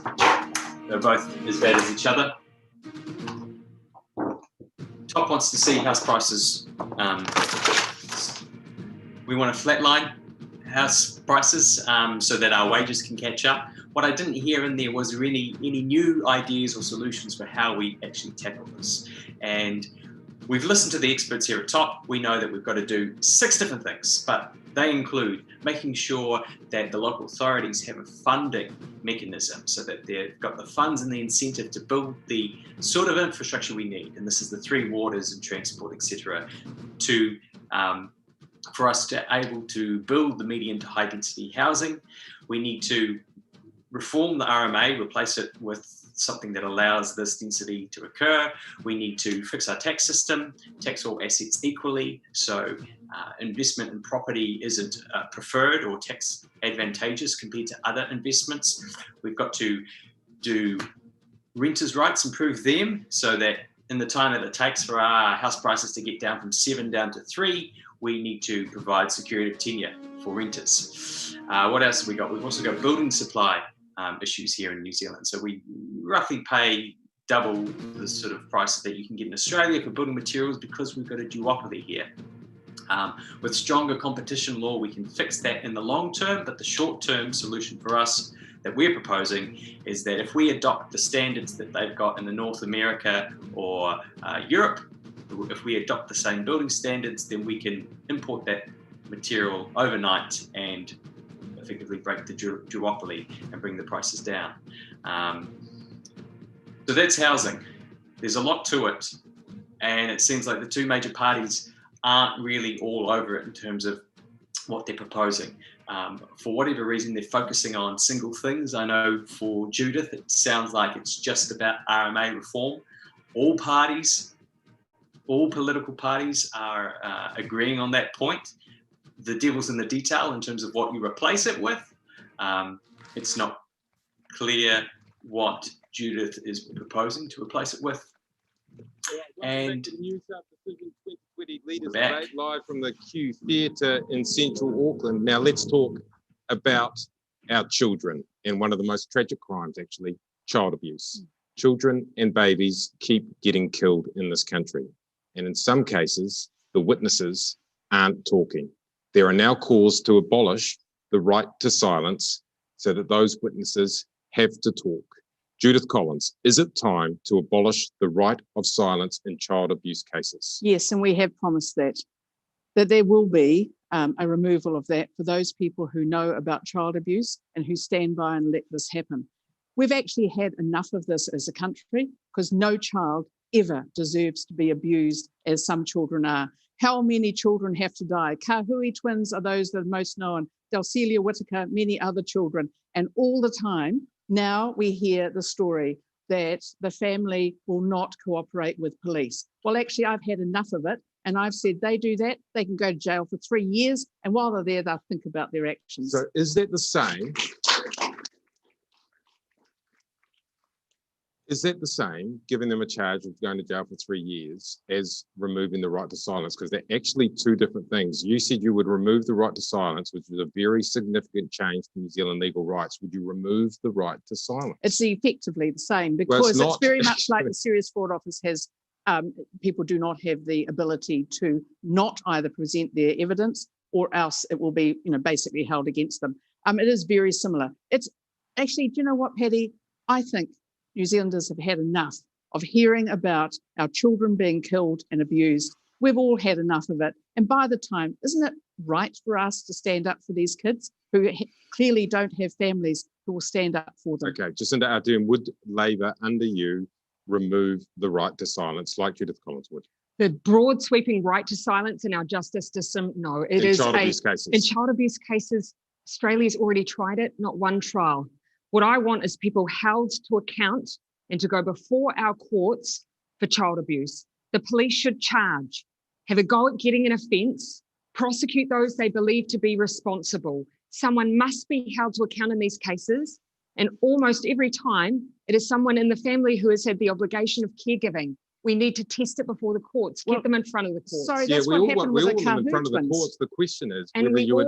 they're both as bad as each other. Top wants to see house prices. We want to flatline house prices so that our wages can catch up. What I didn't hear in there was any new ideas or solutions for how we actually tackle this. And we've listened to the experts here at Top. We know that we've got to do 6 different things, but they include making sure that the local authorities have a funding mechanism so that they've got the funds and the incentive to build the sort of infrastructure we need. And this is the 3 waters and transport, etc., for us to able to build the medium to high density housing. We need to reform the RMA, replace it with something that allows this density to occur. We need to fix our tax system, tax all assets equally, so investment in property isn't preferred or tax advantageous compared to other investments. We've got to do renters' rights, improve them, so that in the time that it takes for our house prices to get down from 7 down to 3, we need to provide security of tenure for renters. What else have we got? We've also got building supply issues here in New Zealand. So we roughly pay double the sort of price that you can get in Australia for building materials because we've got a duopoly here. With stronger competition law, we can fix that in the long term, but the short-term solution for us that we're proposing is that if we adopt the standards that they've got in the North America or Europe, if we adopt the same building standards, then we can import that material overnight and effectively break the duopoly and bring the prices down. So that's housing. There's a lot to it, and it seems like the 2 major parties aren't really all over it in terms of what they're proposing. For whatever reason, they're focusing on single things. I know for Judith, it sounds like it's just about RMA reform. All political parties are agreeing on that point. The devil's in the detail in terms of what you replace it with. It's not clear what Judith is proposing to replace it with. And New South Decision 2020 Leaders Debate live from the Q Theatre in central Auckland. Now let's talk about our children and one of the most tragic crimes, actually, child abuse. Children and babies keep getting killed in this country. And in some cases, the witnesses aren't talking. There are now calls to abolish the right to silence so that those witnesses have to talk. Judith Collins, is it time to abolish the right of silence in child abuse cases? Yes, and we have promised that there will be a removal of that for those people who know about child abuse and who stand by and let this happen. We've actually had enough of this as a country because no child ever deserves to be abused as some children are. How many children have to die? Kahui twins are those that are most known. Delcelia Whitaker, many other children. And all the time, now we hear the story that the family will not cooperate with police. Well, actually, I've had enough of it. And I've said they do that, they can go to jail for 3 years. And while they're there, they'll think about their actions. So is that the same? Is that the same, giving them a charge of going to jail for 3 years, as removing the right to silence? Because they're actually two different things. You said you would remove the right to silence, which was a very significant change to New Zealand legal rights. Would you remove the right to silence? It's effectively the same, because it's very much like the Serious Fraud Office has. People do not have the ability to not either present their evidence, or else it will be, basically held against them. It is very similar. It's actually, do you know what, Paddy? I think New Zealanders have had enough of hearing about our children being killed and abused. We've all had enough of it. And by the time, isn't it right for us to stand up for these kids who clearly don't have families who will stand up for them? Okay, Jacinda Ardern, would Labor, under you, remove the right to silence like Judith Collins would? The broad sweeping right to silence in our justice system, no. It is child abuse cases. In child abuse cases, Australia's already tried it, not one trial. What I want is people held to account and to go before our courts for child abuse. The police should charge, have a go at getting an offence, prosecute those they believe to be responsible. Someone must be held to account in these cases, and almost every time it is someone in the family who has had the obligation of caregiving. We need to test it before the courts, get them in front of the courts. Sorry, that's what happened with the Kahu in front of the twins. courts. The question is And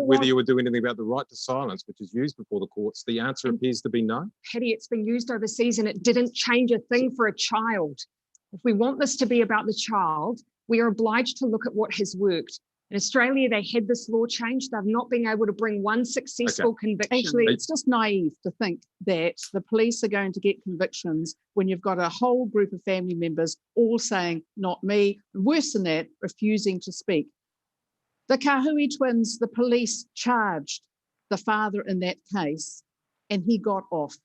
whether you would do anything about the right to silence, which is used before the courts. The answer appears to be no. Paddy, it's been used overseas and it didn't change a thing for a child. If we want this to be about the child, we are obliged to look at what has worked. In Australia, they had this law change. They've not been able to bring one successful conviction. Actually, it's just naive to think that the police are going to get convictions when you've got a whole group of family members all saying, not me, worse than that, refusing to speak. The Kahui twins, the police charged the father in that case, and he got off.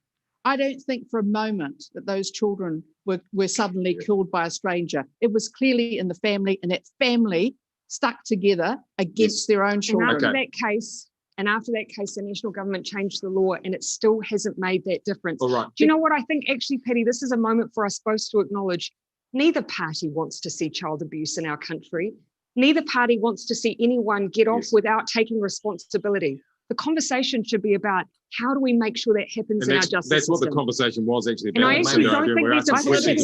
I don't think for a moment that those children were suddenly killed by a stranger. It was clearly in the family, and that family stuck together against their own children. And after that case, the national government changed the law, and it still hasn't made that difference. All right. Do you know what I think, actually, Paddy? This is a moment for us both to acknowledge neither party wants to see child abuse in our country. Neither party wants to see anyone get off without taking responsibility. The conversation should be about how do we make sure that happens in our justice system. That's what the conversation was actually about. And I actually don't think there's I actually a big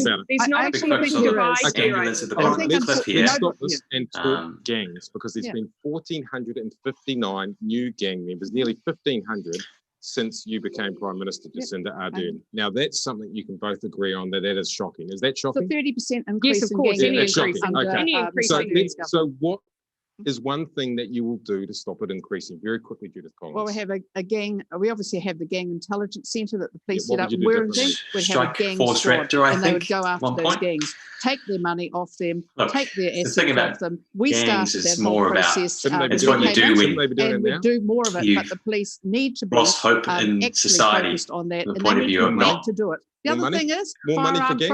divide. Ambulance at the bottom of the cliff here. Let's stop this and talk gangs, because there's been 1,459 new gang members, nearly 1,500 since you became Prime Minister, Jacinda Ardern. Now, that's something you can both agree on, that is shocking. Is that shocking? So 30% increase Yes, of course, in any gang increase. Any increase. So what is one thing that you will do to stop it increasing? Very quickly, Judith Collins. Well, we have a gang. We obviously have the Gang Intelligence Centre that the police Yeah, set what up. would you do We're in differently? we'd have a Strike gang force squad, raptor, I and they would think, go at after one those point. gangs, take their money off them, Look, take their the assets thing about off them. We gangs started is that whole more about- process. It's what you do when- They be doing it and we now? do more of it, You've but the police need to be lost hope in actually society focused on that, from the and point they of need view to of be not- made to do it. The More other money? thing is More money for firearm gangs?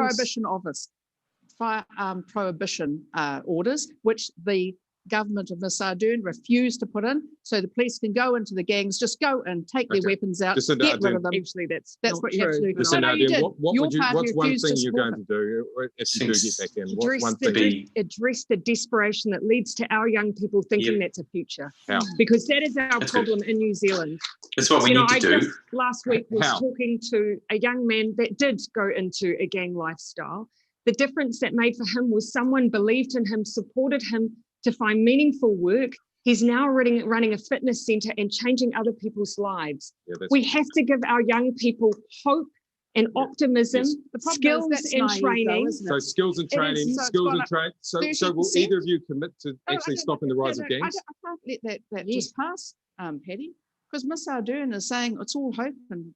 prohibition orders, which the government of Miss Ardern refused to put in, so the police can go into the gangs, just go and take their weapons out, Jacinda get rid Ardern. of them. Actually, that's What you have to do. Jacinda No, you Ardern, did. what Your would you, party what's one refused thing to you're support going to do if you do Seems get back in? What's one to thing? be address the desperation that leads to our young people thinking that's a future. How? Because that is our That's problem in New Zealand. That's what we need to I do. just last week was How? talking to a young man that did go into a gang lifestyle. The difference that made for him was someone believed in him, supported him to find meaningful work. He's now running a fitness centre and changing other people's lives. Yeah, that's We have to give our young people hope and optimism, Yes. The problem skills is that's and naive, though, training. isn't it? So skills and It is. training, So it's skills gone and up training. So will 30%. either of you commit to actually stopping the rise of gangs? I can't let that just pass, Paddy, because Miss Ardern is saying it's all hope and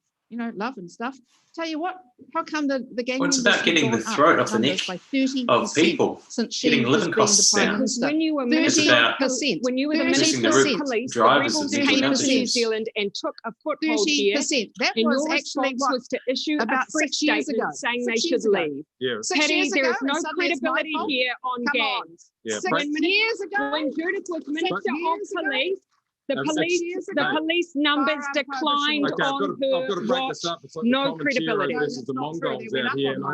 love and stuff. Tell you what, how come the gang Well, it's members about have getting the gone up throat off the numbers neck by 30% of people, since she getting has living been costs the Prime down. Minister? When you were 30%. minister, 30%. when you were the Reducing minister the of police, the drivers rebels of came mental into New health. Zealand and took a foothold here. 30%. That And was your actually response was to issue about a fresh 6 years statement ago. saying 6 they years should ago. leave. Yeah. 6 Paddy, years there ago, is no and suddenly it's my credibility fault. here on Come on. gangs. Yeah. 6 years ago. When Judith was minister years of ago. police, the That's police, 6 years the ago. police numbers Firearm declined Okay, I've on got to her break watch. this up. It's like No the Common Chair credibility. versus the No, that's not true. Mongols They went out up here, on and my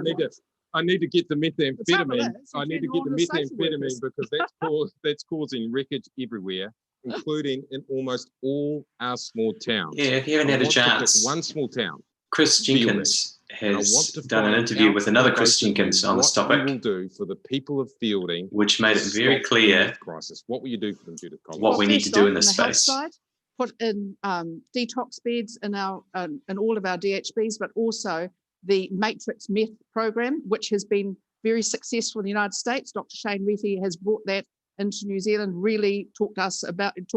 I need to get the methamphetamine. is, I need to you get the turn on the social methamphetamine workers. because that's causing wreckage everywhere, including in almost all our small towns. Yeah, if you haven't I had a want to pick chance, one small town. Chris Feel Jenkins has done an interview with another Chris Jenkins on this topic, what you will do for the people of Fielding, which made it very clear crisis. What will you do for them, Judith Collins? what we need to do in this on the health space. side, put in detox beds in our in all of our DHBs, but also the Matrix Meth program, which has been very successful in the United States. Dr. Shane Rethi has brought that into New Zealand, really talked to us about it,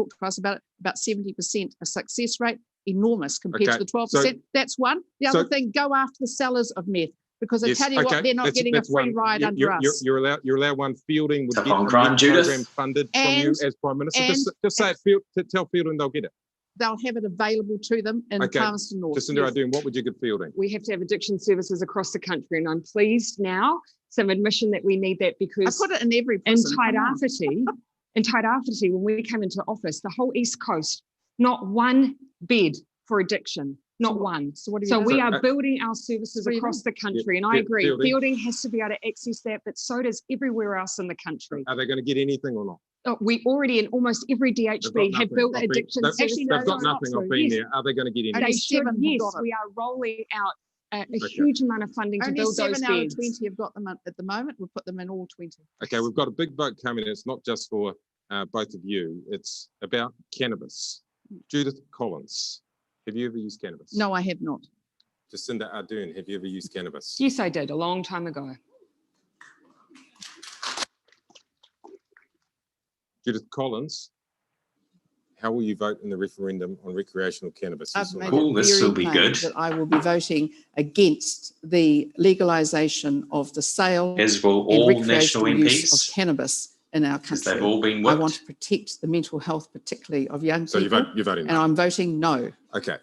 about 70% a success rate, enormous compared to the 12%. So, that's one. The other thing, go after the sellers of meth, because I tell you what, they're not getting a free ride under us. You're allowed one. Fielding would get on the crime, Judith, program funded from you as Prime Minister. Just say it, tell Fielding they'll get it. They'll have it available to them in Palmerston North. Jacinda Ardern, what would you give Fielding? We have to have addiction services across the country, and I'm pleased now, some admission that we need that, because I put it in every prison. In Tairāwhiti, when we came into office, the whole East Coast, not one bed for addiction, not one. So we are building our services across the country, and I agree, Fielding has to be able to access that, but so does everywhere else in the country. Are they going to get anything or not? We already, in almost every DHB, have built addiction services. They've got nothing. I've been there. Are they going to get anything? They should, yes. We are rolling out a huge amount of funding to build those beds. Only 7 out of 20 have got them at the moment. We'll put them in all 20. Okay, we've got a big vote coming. It's not just for both of you. It's about cannabis. Judith Collins, have you ever used cannabis? No, I have not. Jacinda Ardern, have you ever used cannabis? Yes, I did, a long time ago. Judith Collins, how will you vote in the referendum on recreational cannabis? I've made Cool, it this very will be plain good. that I will be voting against the legalisation of the sale As will and all recreational national use MPs, of cannabis in our because country. they've all been I whipped. want to protect the mental health, particularly of young people. So you're voting and no? I'm voting no. Okay.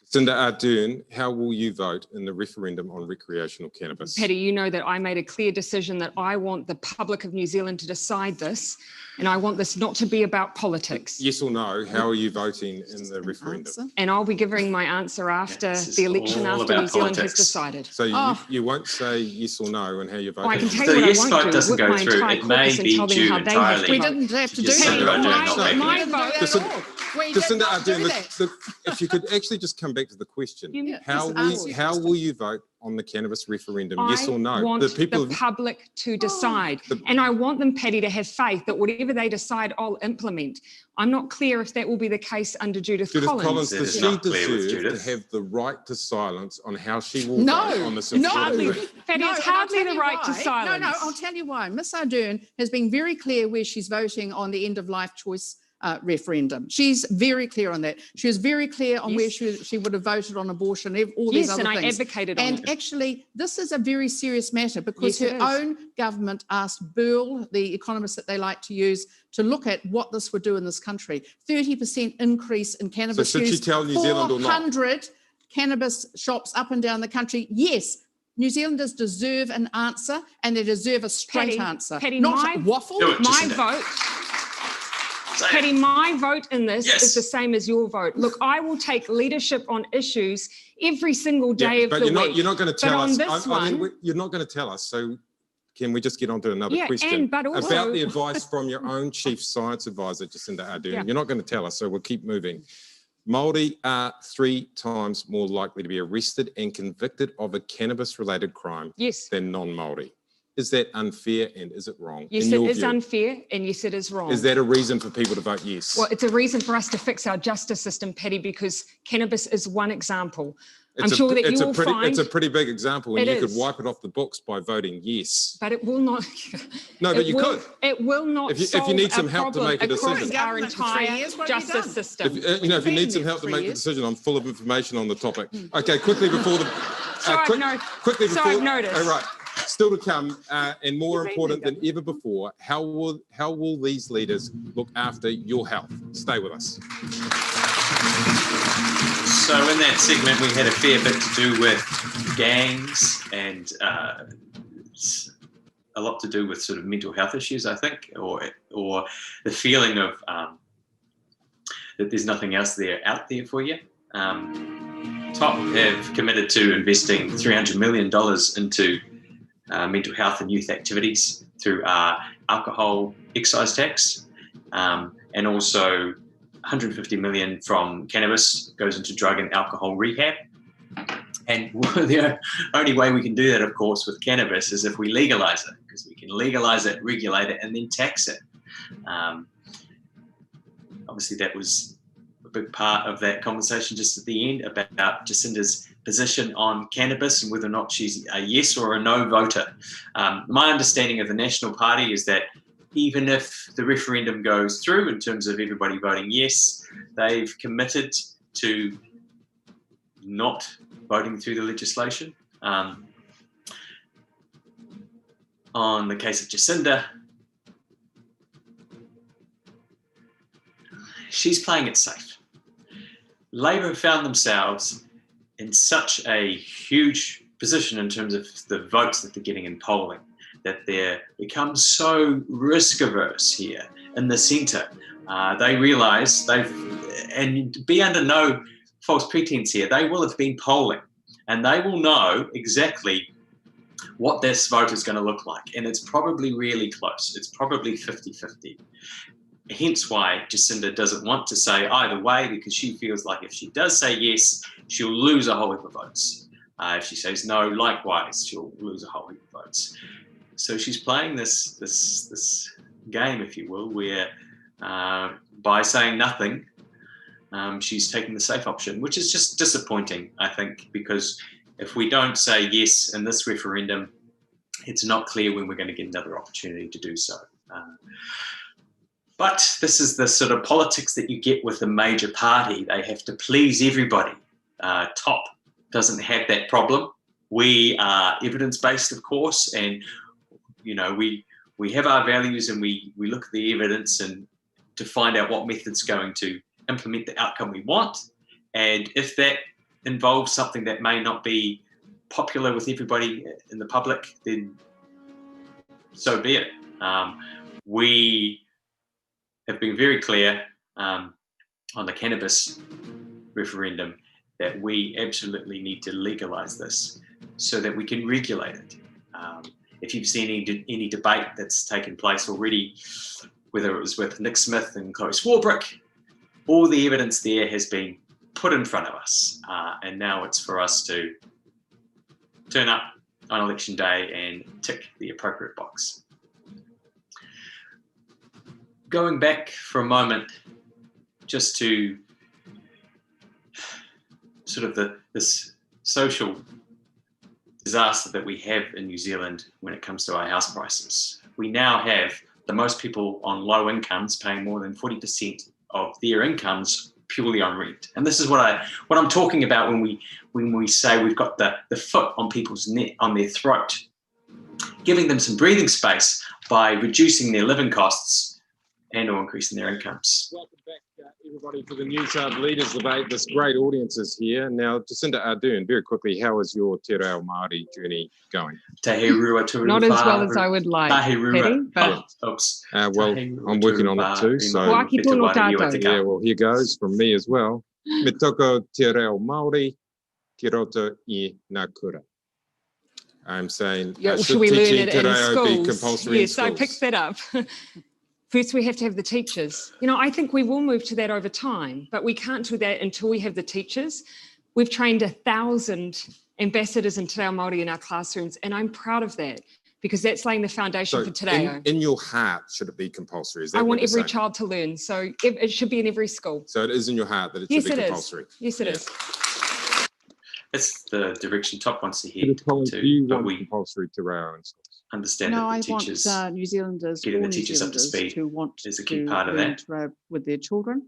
Jacinda Ardern, how will you vote in the referendum on recreational cannabis? Patty, you know that I made a clear decision that I want the public of New Zealand to decide this, and I want this not to be about politics. Yes or no, how are you voting in the referendum? Answer. And I'll be giving my answer after This is the election, all after about New Zealand politics. has decided. So you won't say yes or no and how you're voting? I can tell The you what yes I vote won't do doesn't with go my through. entire It may caucus and be tell them due how they have entirely to We vote. didn't have to do Jacinda that. Ardern not making my it. vote- We did Jacinda not do Ardern, that. if you could actually just come back to the question, Yeah, how will you vote on the cannabis referendum? Yes or no? I want the public to decide. And I want them, Patty, to have faith that whatever they decide, I'll implement. I'm not clear if that will be the case under Judith Collins. Does she deserve to have the right to silence on how she will vote on this? Patty, it's hardly the right to silence. No, I'll tell you why. Miss Ardern has been very clear where she's voting on the end of life choice referendum. She's very clear on that. She was very clear on where she would have voted on abortion, all these other things. Yes, and I advocated on it. And actually, this is a very serious matter because her own government asked Burl, the economist that they like to use, to look at what this would do in this country. 30% increase in cannabis So should use. she tell New Zealand or not? 400 cannabis shops up and down the country. Yes. New Zealanders deserve an answer, and they deserve a straight answer. Patty, not waffle. My vote. Patty, my vote in this is the same as your vote. Look, I will take leadership on issues every single day of the week. You're not going to tell us. You're not going to tell us. So can we just get on to another question? But also, about the advice from your own chief science advisor, Jacinda Ardern. You're not going to tell us, so we'll keep moving. Māori are 3 times more likely to be arrested and convicted of a cannabis-related crime than non-Māori. Is that unfair and is it wrong? Yes, it is unfair, and yes, it is wrong. Is that a reason for people to vote yes? Well, it's a reason for us to fix our justice system, Patty, because cannabis is one example. I'm sure that you will find... It's a pretty big example, and you could wipe it off the books by voting yes. But it will not... No, but you could. It will not if you need some help to make a decision. Our entire justice system. If you need some help to make a decision, I'm full of information on the topic. Okay, quickly before the... I've noticed. All right. Still to come, and more important than ever before, how will these leaders look after your health? Stay with us. So in that segment, we had a fair bit to do with gangs and a lot to do with sort of mental health issues, I think, or the feeling of that there's nothing else out there for you. TOP have committed to investing $300 million into mental health and youth activities through our alcohol excise tax, and also $150 million from cannabis goes into drug and alcohol rehab. And the only way we can do that, of course, with cannabis is if we legalize it, because we can legalize it, regulate it, and then tax it. Obviously, that was a big part of that conversation just at the end about Jacinda's position on cannabis and whether or not she's a yes or a no voter. My understanding of the National Party is that even if the referendum goes through in terms of everybody voting yes, they've committed to not voting through the legislation. On the case of Jacinda, she's playing it safe. Labor have found themselves in such a huge position in terms of the votes that they're getting in polling, that they're become so risk averse here in the centre. They realise and be under no false pretense here, they will have been polling and they will know exactly what this vote is going to look like. And it's probably really close. It's probably 50-50. Hence why Jacinda doesn't want to say either way, because she feels like if she does say yes, she'll lose a whole heap of votes. If she says no, likewise, she'll lose a whole heap of votes. So she's playing this game, if you will, where by saying nothing, she's taking the safe option, which is just disappointing, I think, because if we don't say yes in this referendum, it's not clear when we're going to get another opportunity to do so. But this is the sort of politics that you get with a major party. They have to please everybody. TOP doesn't have that problem. We are evidence-based, of course, and we have our values and we look at the evidence and to find out what method's going to implement the outcome we want. And if that involves something that may not be popular with everybody in the public, then so be it. We have been very clear on the cannabis referendum that we absolutely need to legalise this so that we can regulate it. If you've seen any debate that's taken place already, whether it was with Nick Smith and Chloe Swarbrick, all the evidence there has been put in front of us. And now it's for us to turn up on election day and tick the appropriate box. Going back for a moment, just to sort of this social disaster that we have in New Zealand when it comes to our house prices. We now have the most people on low incomes paying more than 40% of their incomes purely on rent. And this is what I'm talking about when we say we've got the foot on people's neck, on their throat, giving them some breathing space by reducing their living costs and or increasing their incomes. Welcome back, everybody, to the New Zealand Leaders Debate. This great audience is here. Now, Jacinda Ardern, very quickly, how is your Te Reo Māori journey going? Tahe rua turu Not as well as I would like, Tahe rua. Paddy, but Oops. Well, I'm working on it too. So, yeah, well, here goes from me as well. Me toko Te Reo Māori, ki roto I ngā kura. I'm saying, should we learn it Te in Reo schools? be compulsory in Yes, schools? I picked that up. First, we have to have the teachers. I think we will move to that over time, but we can't do that until we have the teachers. We've trained 1,000 ambassadors in Te Reo Māori in our classrooms, and I'm proud of that because that's laying the foundation for Te Reo. In your heart, should it be compulsory? Is that I want every saying? child to learn, so it should be in every school. So it is in your heart that it Yes, should be it compulsory? Yes, it is. That's the direction TOP wants to head Do you to, but want we compulsory Te Reo in schools? understand no, that I the teachers, want New Zealanders, getting all the New teachers up to Zealanders speed to want is a key to part of learn that. Te Reo with their children.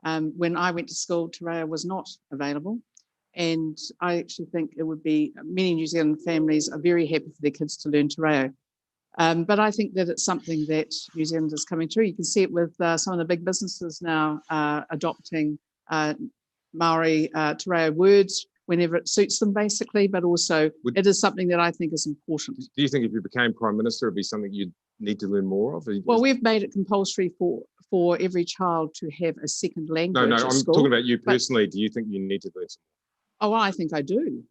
When I went to school, Te Reo was not available. And I actually think it would be, many New Zealand families are very happy for their kids to learn Te Reo. But I think that it's something that New Zealand is coming through. You can see it with some of the big businesses now adopting Maori Te Reo words whenever it suits them, basically, but also it is something that I think is important. Do you think if you became Prime Minister, it'd be something you'd need to learn more of? Well, we've made it compulsory for every child to have a second language. No, I'm talking about you personally. Do you think you need to learn some more? Oh, well, I think I do.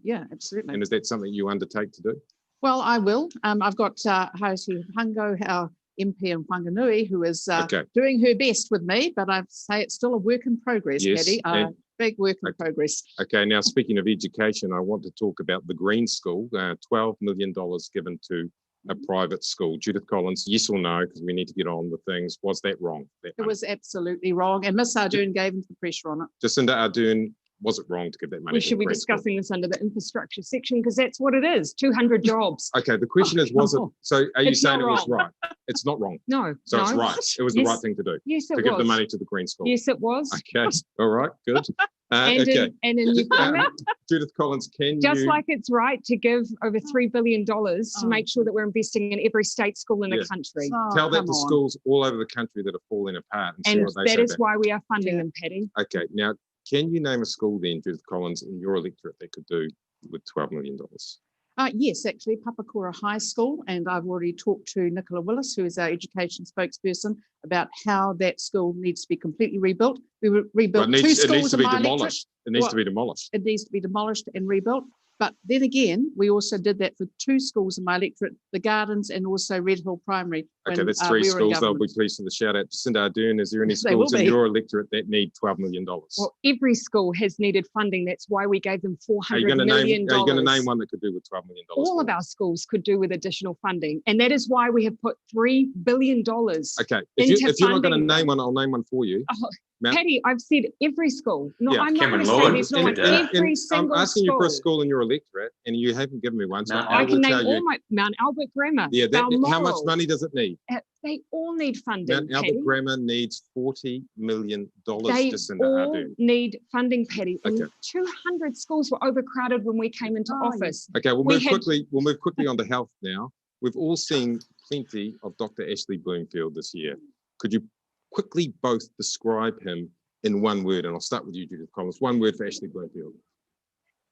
Yeah, absolutely. And is that something you undertake to do? Well, I will. I've got Mathew Pottinger, our MP in Whanganui, who is Okay. doing her best with me, but I'd say it's still a work in progress, Yes, Paddy. and- Big work in progress. Okay, now speaking of education, I want to talk about the Green School, $12 million given to a private school. Judith Collins, yes or no, because we need to get on with things. Was that wrong? It was absolutely wrong. And Miss Ardern gave into the pressure on it. Jacinda Ardern, was it wrong to give that money We to should the be Green School? discussing this under the infrastructure section because that's what it is, 200 jobs. Okay, the question is, was it, so are you It's saying not it was wrong. right? It's not wrong. No, So no. it's right. It was the Yes. right thing to do, Yes, it to was. give the money to the Green School. Yes, it was. Okay, all right, good. And Okay, in Judith Collins, can just you? like it's right to give over $3 billion to make sure that we're investing in every state school in the Yes. country. Tell that come to on. schools all over the country that are falling apart and see And what they say that is back. why we are funding Yeah. them, Paddy. Okay, now, can you name a school then, Judith Collins, in your electorate that could do with $12 million? Yes, actually, Papakura High School, and I've already talked to Nicola Willis, who is our education spokesperson, about how that school needs to be completely rebuilt. We rebuilt Well, two it needs schools to in be my electorate. demolished. It needs Well, to be demolished. It needs to be demolished and rebuilt. But then again, we also did that for two schools in my electorate, the Gardens and also Red Hill Primary. Okay, when, that's we three were in schools. They'll be government. pleased for the shout out. Jacinda Ardern, is there any They will schools in be. your electorate that need $12 million? Well, every school has needed funding. That's why we gave them Are you $400 million. Are you going to name one that could do with $12 million? All of our schools could do with additional funding. And that is why we have put $3 billion. Okay, into if you're not going to funding name one, I'll name one for you. Oh, Mount- Paddy, I've said every school. No, Yeah, I'm not Cameron going to say Lord there's no did one. that. Every single I'm asking you for a school. school in your electorate, and you haven't given me one. So Mount I I will can name tell you. all my Mount Albert Grammar. Yeah, how much Balmoral. money does it need? They all need funding. Mount Albert Paddy. Grammar needs $40 million. They Jacinda all Ardern. need funding, Paddy. And Okay. 200 schools were overcrowded when we came into Oh, office. Okay, we'll We move had- quickly. We'll move quickly on to health now. We've all seen plenty of Dr. Ashley Bloomfield this year. Could you quickly both describe him in one word? And I'll start with you, Judith Collins. One word for Ashley Bloomfield.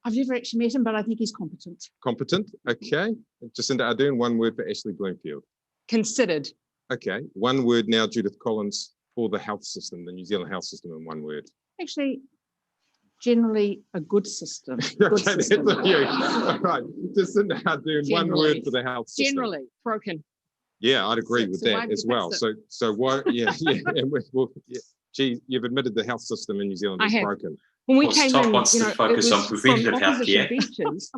I've never actually met him, but I think he's competent. Competent. Okay. Jacinda Ardern, one word for Ashley Bloomfield. Considered. Okay. One word now, Judith Collins, for the health system, the New Zealand health system in one word. Actually, generally a good system. Good Okay, that's system. a few. All right. Jacinda Ardern, one Generally. word for the health system. Generally. Broken. Yeah, I'd agree with So why that do as you well. fix So why? Yeah, yeah. And yeah. Gee, you've admitted the health system in New Zealand I is have. broken. When we Well, came Stop in, wants you to know, it focus was on preventative from opposition healthcare. benches.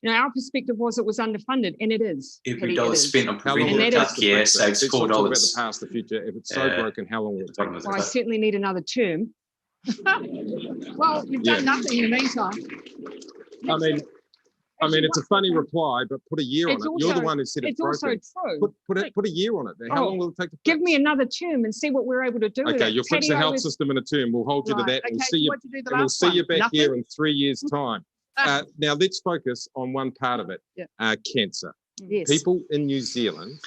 Our perspective was it was underfunded, and it is. Every Paddy, dollar it is. spent on How long will preventative it take to healthcare fix it? saves Let's not talk about the $4. past, the future. If it's so Yeah. broken, how long will it take? Problem is to Well, I fix it? certainly need another term. Well, you've Yeah. done nothing in the meantime. I mean, it's a funny reply, but put a year on It's it. You're the also- one who said it's It's also broken. true. Put a year on it. How Oh, long will it take to Give fix? me another term and see what we're able to do with Okay, it. you'll fix Paddy, the I health was- system in a term. We'll hold you to that, and we'll see you. What'd you do the And we'll last see one? you back Nothing? here in 3 years' time. Now let's focus on one part of it. Yeah. Cancer. Yes. People in New Zealand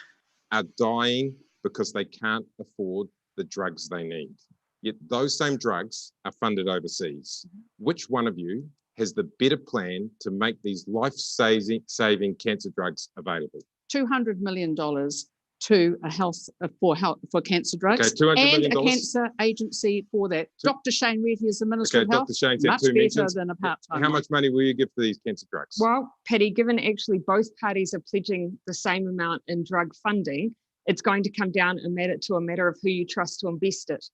are dying because they can't afford the drugs they need. Yet those same drugs are funded overseas. Which one of you has the better plan to make these life-saving cancer drugs available? $200 million to a health for cancer drugs Okay, $200 and million. a cancer agency for that. Dr. Shane Reddy is the Minister Okay, of Health. Dr. Shane's had Much two better mentions. than a part-time. How much money will you give for these cancer drugs? Well, Paddy, given actually both parties are pledging the same amount in drug funding, it's going to come down to a matter of who you trust to invest it.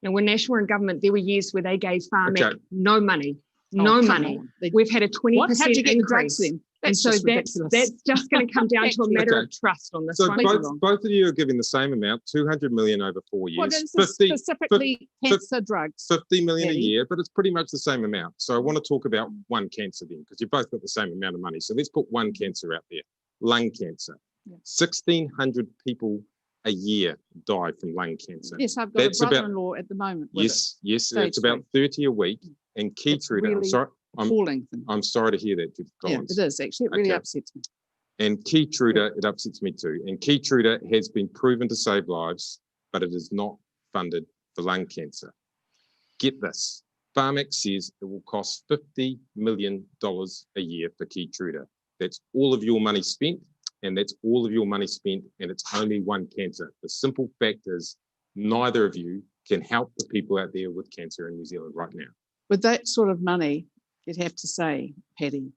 Now, when Nash were in government, there were years where they gave Pharmac Okay. no money. Oh, No come money. on. They- We've had a What? 20% How'd you get the drugs increase. then? And That's so just that's ridiculous. just going to come down to a matter of trust on this So one. both of you are giving the same amount, 200 million over 4 years. What is this specifically cancer drugs? 50 million a Paddy? year, but it's pretty much the same amount. So I want to talk about one cancer then, because you've both got the same amount of money. So let's put one cancer out there. Lung cancer. Yeah. 1,600 people a year die from lung cancer. Yes, I've got That's a about- brother-in-law at the moment. With Yes, Stage it's about 30 a week. And It's Keytruda, really appalling thing. I'm sorry to hear that, Judith Yeah, Collins. it is actually. It really Okay. upsets me. And Keytruda, it upsets me too. And Keytruda has been proven to save lives, but it is not funded for lung cancer. Get this, Pharmac says it will cost $50 million a year for Keytruda. That's all of your money spent, and that's all of your money spent, and it's only one cancer. The simple fact is neither of you can help the people out there with cancer in New Zealand right now. With that sort of money, you'd have to say, Paddy,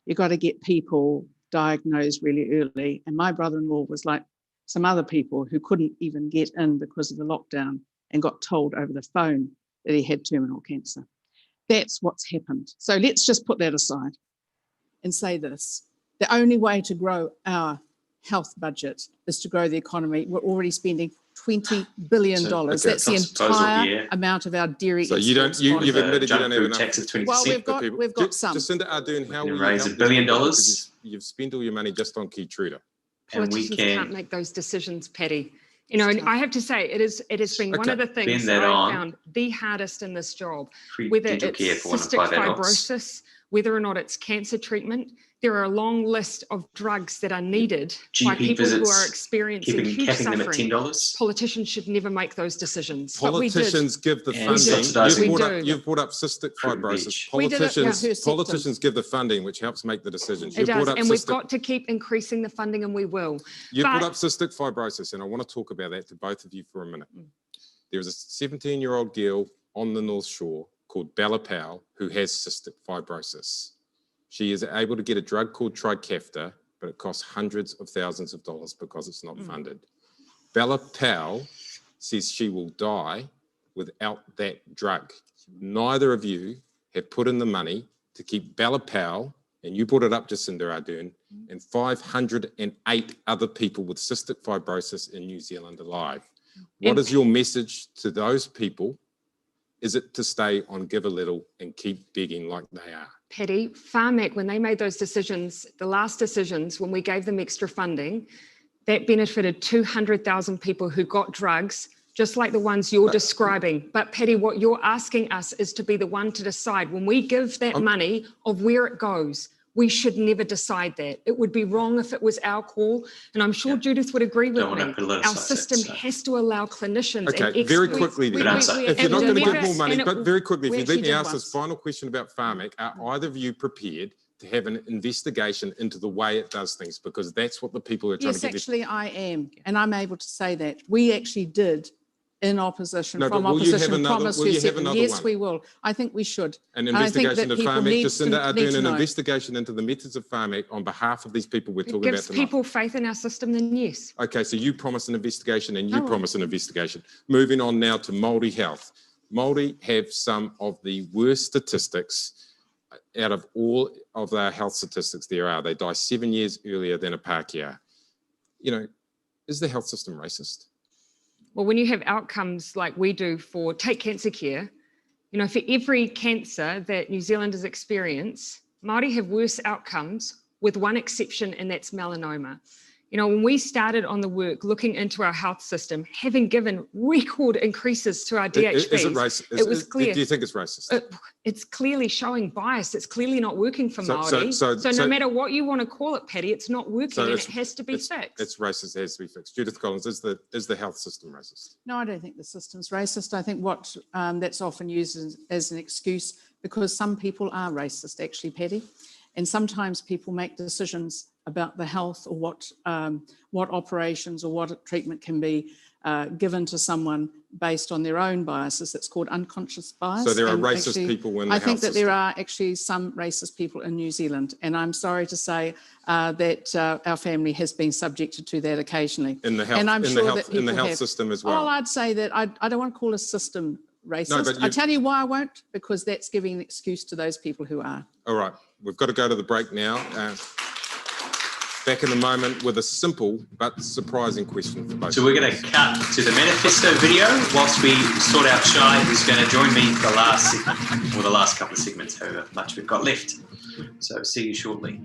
you've got to get people diagnosed really early. And my brother-in-law was like some other people who couldn't even get in because of the lockdown and got told over the phone that he had terminal cancer. That's what's happened. So let's just put that aside and say this. The only way to grow our health budget is to grow the economy. We're already spending $20 billion. That's the entire amount of our dairy So exports. you've admitted you don't have enough. Tax of 20%. Well, we've got some. Jacinda Ardern, how will you raise help $1 billion? Because you've spent all your money just on Keytruda. Politicians can't make those decisions, Patty. You know, and I have to say, it has been one of the things that I found the hardest in this job, whether it's cystic fibrosis, whether or not it's cancer treatment. There are a long list of drugs that are needed by people who are experiencing huge suffering. Politicians should never make those decisions. Politicians give the funding. You've brought up cystic fibrosis. Politicians give the funding, which helps make the decisions. It does, and we've got to keep increasing the funding, and we will. You've brought up cystic fibrosis, and I want to talk about that to both of you for a minute. There's a 17-year-old girl on the North Shore called Bella Powell who has cystic fibrosis. She is able to get a drug called Trikafta, but it costs hundreds of thousands of dollars because it's not funded. Bella Powell says she will die without that drug. Neither of you have put in the money to keep Bella Powell, and you brought it up, Jacinda Ardern, and 508 other people with cystic fibrosis in New Zealand alive. What is your message to those people? Is it to stay on Give a Little and keep begging like they are? Patty, Pharmac, when they made those decisions, the last decisions, when we gave them extra funding, that benefited 200,000 people who got drugs, just like the ones you're describing. But Patty, what you're asking us is to be the one to decide. When we give that money of where it goes, we should never decide that. It would be wrong if it was our call. And I'm sure Judith would agree with me. Our system has to allow clinicians. Okay, very quickly then. If you're not going to give more money, but very quickly, if you let me ask this final question about Pharmac, are either of you prepared to have an investigation into the way it does things? Because that's what the people are trying to get. Yes, actually I am. And I'm able to say that. We actually did in opposition, from opposition, promise to second. Yes, we will. I think we should. An investigation of Pharmac, Jacinda Ardern, an investigation into the methods of Pharmac on behalf of these people we're talking about tonight. If it gives people faith in our system, then yes. Okay, so you promise an investigation and you promise an investigation. Moving on now to Māori health. Māori have some of the worst statistics out of all of our health statistics there are. They die 7 years earlier than a Pākehā. You know, is the health system racist? Well, when you have outcomes like we do for Take Cancer Care, you know, for every cancer that New Zealanders experience, Māori have worse outcomes with one exception, and that's melanoma. You know, when we started on the work looking into our health system, having given record increases to our DHBs, is it racist? It was clear. Do you think it's racist? It's clearly showing bias. It's clearly not working for Māori. So no matter what you want to call it, Patty, it's not working, and it has to be fixed. It's racist. It has to be fixed. Judith Collins, is the health system racist? No, I don't think the system's racist. I think what that's often used as an excuse, because some people are racist, actually, Patty. And sometimes people make decisions about the health or what operations or what treatment can be given to someone based on their own biases. It's called unconscious bias. So there are racist people in the health system? I think that there are actually some racist people in New Zealand. And I'm sorry to say that our family has been subjected to that occasionally. In the health system as well? Well, I'd say that I don't want to call a system racist. No, I tell you why I won't, because that's giving an excuse to those people who are. All right, we've got to go to the break now. Back in a moment with a simple but surprising question for both. So we're going to cut to the manifesto video whilst we sort out Shai, who's going to join me for the last segment, or the last couple of segments, however much we've got left. So see you shortly.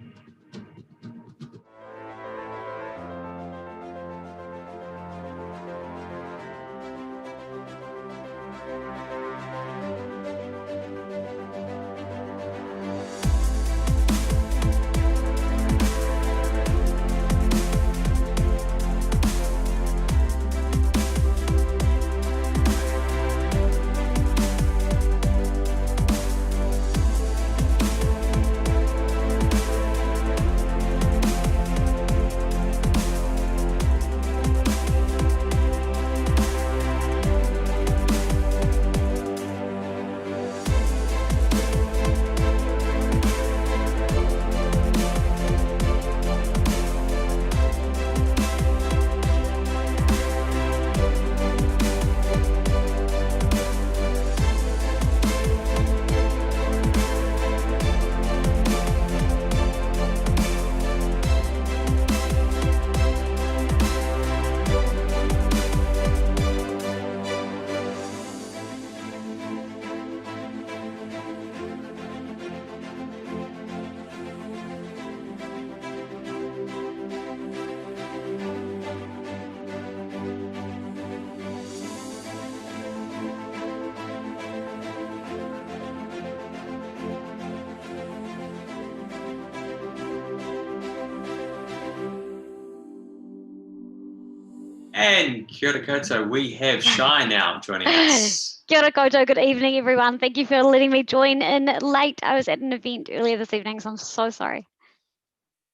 And kia ora koutou, we have Shai now joining us. Kia ora koutou, good evening everyone. Thank you for letting me join in late. I was at an event earlier this evening, so I'm so sorry.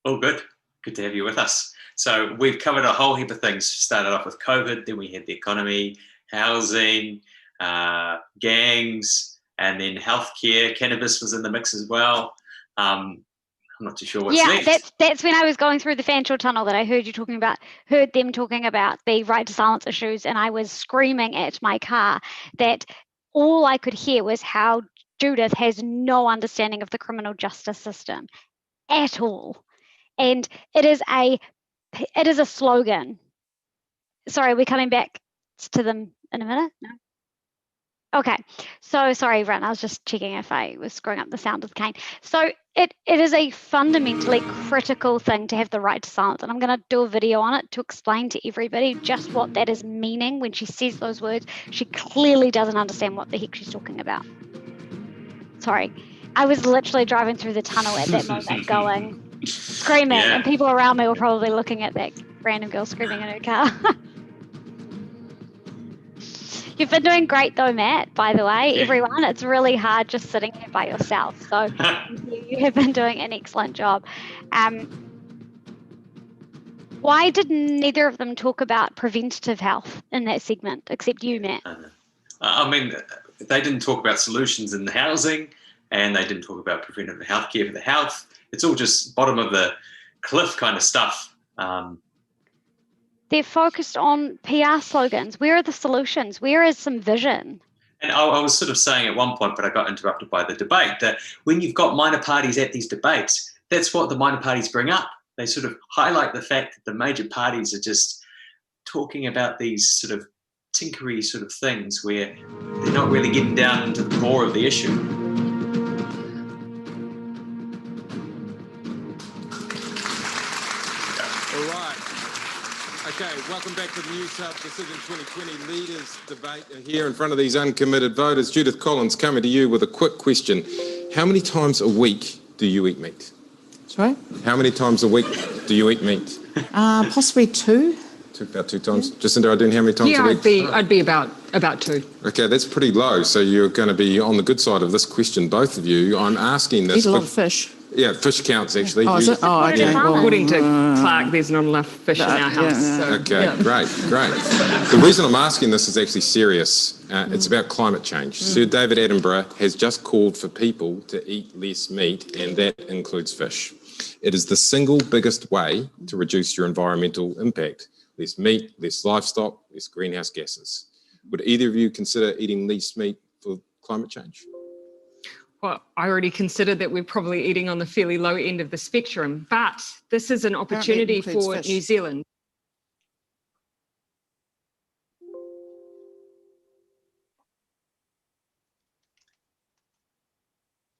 Oh, good. Good to have you with us. So we've covered a whole heap of things. Started off with COVID, then we had the economy, housing, gangs, and then healthcare. Cannabis was in the mix as well. I'm not too sure what's next. That's when I was going through the Fanshawe Tunnel that I heard them talking about the right to silence issues, and I was screaming at my car that all I could hear was how Judith has no understanding of the criminal justice system at all. And it is a slogan. Sorry, we're coming back to them in a minute. No? Okay, so sorry, everyone. I was just checking if I was screwing up the sound of the cane. So it is a fundamentally critical thing to have the right to silence, and I'm going to do a video on it to explain to everybody just what that is meaning when she says those words. She clearly doesn't understand what the heck she's talking about. Sorry, I was literally driving through the tunnel at that moment, going, screaming, and people around me were probably looking at that random girl screaming in her car. You've been doing great though, Matt, by the way, everyone. It's really hard just sitting here by yourself. So you have been doing an excellent job. Why did neither of them talk about preventative health in that segment, except you, Matt? I mean, they didn't talk about solutions in the housing, and they didn't talk about preventative healthcare for the health. It's all just bottom of the cliff kind of stuff. They're focused on PR slogans. Where are the solutions? Where is some vision? And I was sort of saying at one point, but I got interrupted by the debate, that when you've got minor parties at these debates, that's what the minor parties bring up. They sort of highlight the fact that the major parties are just talking about these sort of tinkery sort of things where they're not really getting down into the core of the issue. Okay, welcome back to the News Hub Decision 2020 Leaders Debate. Here in front of these uncommitted voters, Judith Collins coming to you with a quick question. How many times a week do you eat meat? Sorry? How many times a week do you eat meat? Possibly two. About 2 times. Yeah. Jacinda Ardern, how many times a week? I'd be about 2. Okay, that's pretty low. So you're going to be on the good side of this question, both of you. I'm asking this. Eat a lot of fish. Yeah, fish counts actually. Oh, is it? Oh, okay. According to Clark, there's not enough fish in our house. So, okay, great. The reason I'm asking this is actually serious. It's about climate change. Sir David Attenborough has just called for people to eat less meat, and that includes fish. It is the single biggest way to reduce your environmental impact. Less meat, less livestock, less greenhouse gases. Would either of you consider eating less meat for climate change? Well, I already considered that we're probably eating on the fairly low end of the spectrum, but this is an opportunity for New Zealand.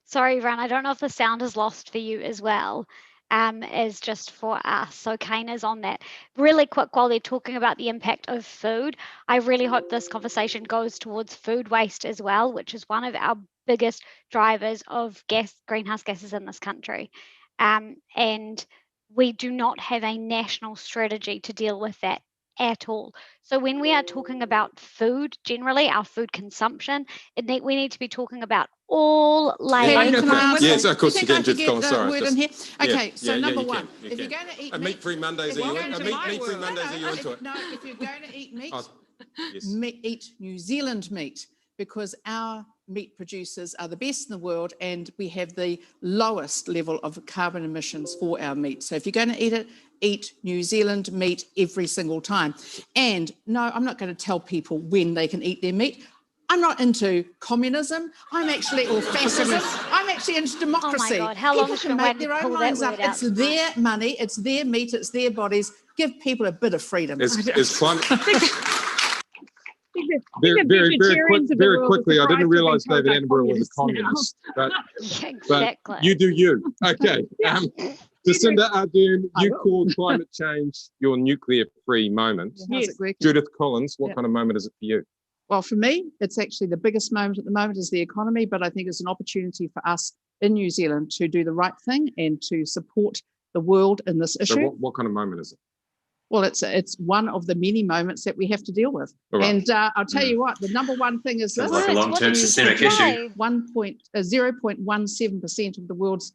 Sorry, Ron, I don't know if the sound is lost for you as well. As just for us. So Kane is on that. Really quick, while they're talking about the impact of food, I really hope this conversation goes towards food waste as well, which is one of our biggest drivers of greenhouse gases in this country. And we do not have a national strategy to deal with that at all. So when we are talking about food, generally our food consumption, we need to be talking about all layers. Yes, of course you can, Judith Collins. Sorry. Okay, so number one, if you're going to eat meat-free Mondays, are you into it? No, if you're going to eat meat, eat New Zealand meat, because our meat producers are the best in the world and we have the lowest level of carbon emissions for our meat. So if you're going to eat it, eat New Zealand meat every single time. And no, I'm not going to tell people when they can eat their meat. I'm not into communism. I'm actually, or fascism. I'm actually into democracy. Oh my God, how long can make their own minds up. It's their money, it's their meat, it's their bodies. Give people a bit of freedom. Is climate... Very quickly, I didn't realise David Attenborough was a communist, but you do you. Okay. Jacinda Ardern, you call climate change your nuclear-free moment. Yes. Judith Collins, what kind of moment is it for you? Well, for me, it's actually the biggest moment at the moment is the economy, but I think it's an opportunity for us in New Zealand to do the right thing and to support the world in this issue. So what kind of moment is it? Well, it's one of the many moments that we have to deal with. All right. And I'll tell you what, the number one thing is Sounds this. like a long-term systemic issue. 0.17% of the world's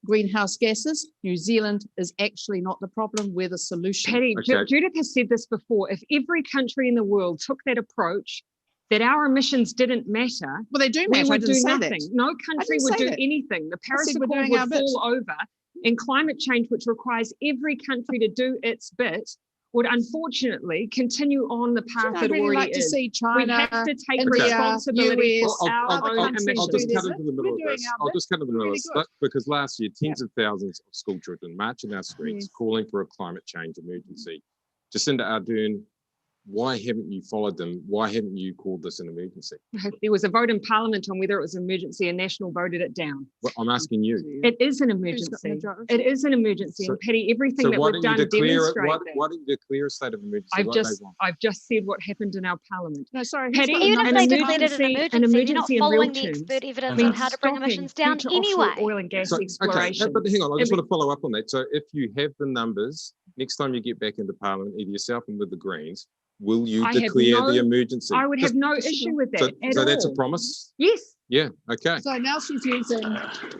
greenhouse gases. New Zealand is actually not the problem, we're the solution. Patty, Okay. Judith has said this before. If every country in the world took that approach, that our emissions didn't matter, Well, they do we matter. I would didn't do say nothing. that. No country didn't would say do that. anything. The Paris said we're Accord doing would our bit. fall over, and climate change, which requires every country to do its bit, would unfortunately continue on the path I'd it really already like to is. see China, We have to take India, responsibility US, for our other own countries I'll emissions. just cut into the middle of We're this. doing our I'll bit. just cut into the middle of Really this. good. Because last year, tens of thousands of school children marched in our streets calling for a climate change emergency. Jacinda Ardern, why haven't you followed them? Why haven't you called this an emergency? There was a vote in Parliament on whether it was an emergency, and National voted it down. Well, I'm asking you. It is an Who's got emergency. majority? It is an emergency. So- And Patty, everything So that why we've don't you done declare it? demonstrates Why that. don't you declare a state of emergency? like they want? I've just said what happened in our Parliament. No, sorry. who's Patty, got the Even if numbers? they declared it an emergency- emergency, an you're not emergency in real following the terms expert evidence means on how to bring stopping emissions down future anyway. offshore oil and gas So, exploration. but hang on, I just And want to follow up on that. So if you have the numbers, next time you get back into Parliament, either yourself and with the Greens, will you I have declare no- the emergency? I would have no issue with that So, at so that's a all. promise? Yes. Yeah, okay. So now she's using.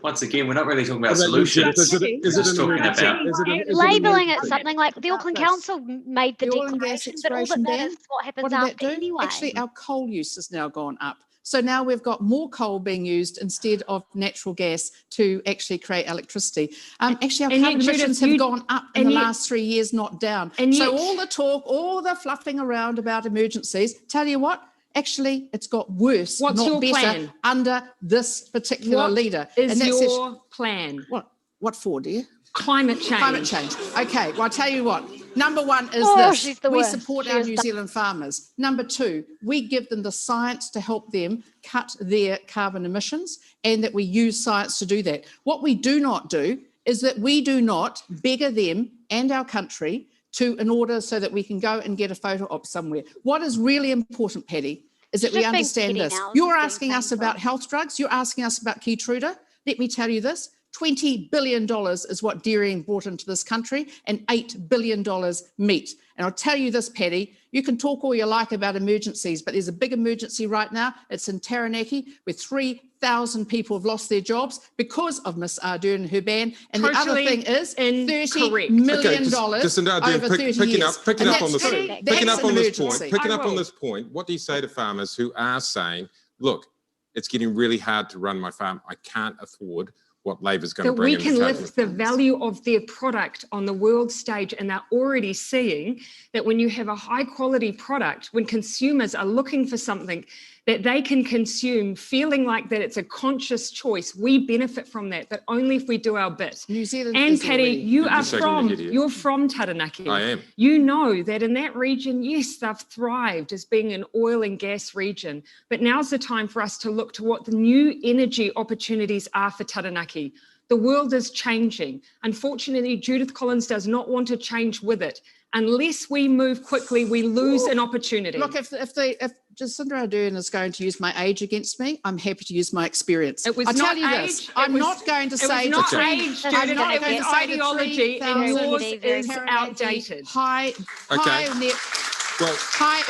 Once again, we're not really talking about What about you, solutions. Judith? Patty, Is it Just an talking emergency? about- Is it an Labelling it emergency? something like the About Auckland this. Council made the The oil and gas declaration, but all that exploration matters ban, is what happens What did that after do? anyway. Actually, our coal use has now gone up. So now we've got more coal being used instead of natural gas to actually create electricity. Actually, our And yet, carbon Judith, emissions have you- gone up in and the yet- last 3 years, not down. and So yet- all the talk, all the fluffing around about emergencies, tell you what, actually, it's got worse, What's not your better, plan? under this particular What leader. is that's your plan? what for, dear? Climate change. Climate change. Okay, well, I'll tell you what. Number one is Oh, this. she's the We worst. support She our is New the- Zealand farmers. Number two, we give them the science to help them cut their carbon emissions, and that we use science to do that. What we do not do is that we do not beggar them and our country in order so that we can go and get a photo op somewhere. What is really important, Patty, is that She's we just being understand petty this. now. You're She's being asking us painful. about health drugs. You're asking us about Keytruda. Let me tell you this. $20 billion is what dairying brought into this country, and $8 billion meat. And I'll tell you this, Patty, you can talk all you like about emergencies, but there's a big emergency right now. It's in Taranaki, where 3,000 people have lost their jobs because of Miss Ardern and her ban. And the other Totally thing is $30 incorrect. million Jacinda Ardern, over 30 picking years. up And on that's this, true. picking That's up an on this emergency. point, picking I up on will. this point, what do you say to farmers who are saying, look, it's getting really hard to run my farm. I can't afford what Labor's going to That bring we in can the lift the value of their product on the world stage, and they're already seeing that when you have a high quality product, when consumers are looking for something that they can consume, feeling like that it's a conscious choice, we benefit from that, but only if we do our bit. New Zealand And is Patty, already- you're from Taranaki. I am. You know that in that region, yes, they've thrived as being an oil and gas region, but now's the time for us to look to what the new energy opportunities are for Taranaki. The world is changing. Unfortunately, Judith Collins does not want to change with it. Unless we move quickly, we lose an opportunity. Look, if Jacinda Ardern is going to use my age against me, I'm happy to use my experience. It was I tell not you age, this, it I'm was- not going to it say was not to age, Judith, I'm not it going was to say ideology, to and yours 3,000 is Taranaki outdated. high Well,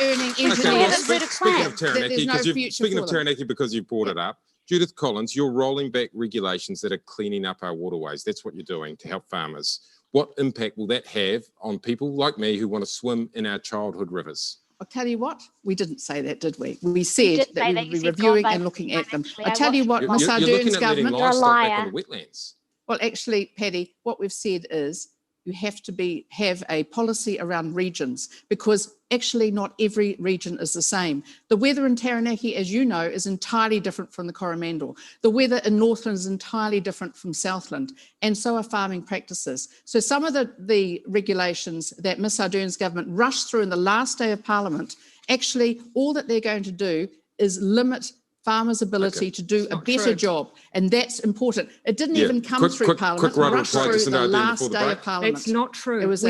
earning okay, engineers. well, haven't heard a speaking plan. of Taranaki, There's no because future speaking for of them. Taranaki, because you brought it up, Judith Collins, you're rolling back regulations that are cleaning up our waterways. That's what you're doing to help farmers. What impact will that have on people like me who want to swim in our childhood rivers? I'll tell you what, we didn't say that, did we? We said did that say we that. would You be said reviewing God and bless looking them at them. financially. I I tell you what, watched Miss You're looking Ardern's at letting government, You're a livestock back liar. on the wetlands. well, actually, Patty, what we've said is you have to have a policy around regions, because actually not every region is the same. The weather in Taranaki, as you know, is entirely different from the Coromandel. The weather in Northland is entirely different from Southland, and so are farming practices. So some of the regulations that Miss Ardern's government rushed through in the last day of Parliament, actually all that they're going to do is limit farmers' ability to do a better job, and that's important. It didn't even come through Parliament. Quick Rushed reply to through Jacinda the Ardern last before the day break. of Parliament. It's not true. It was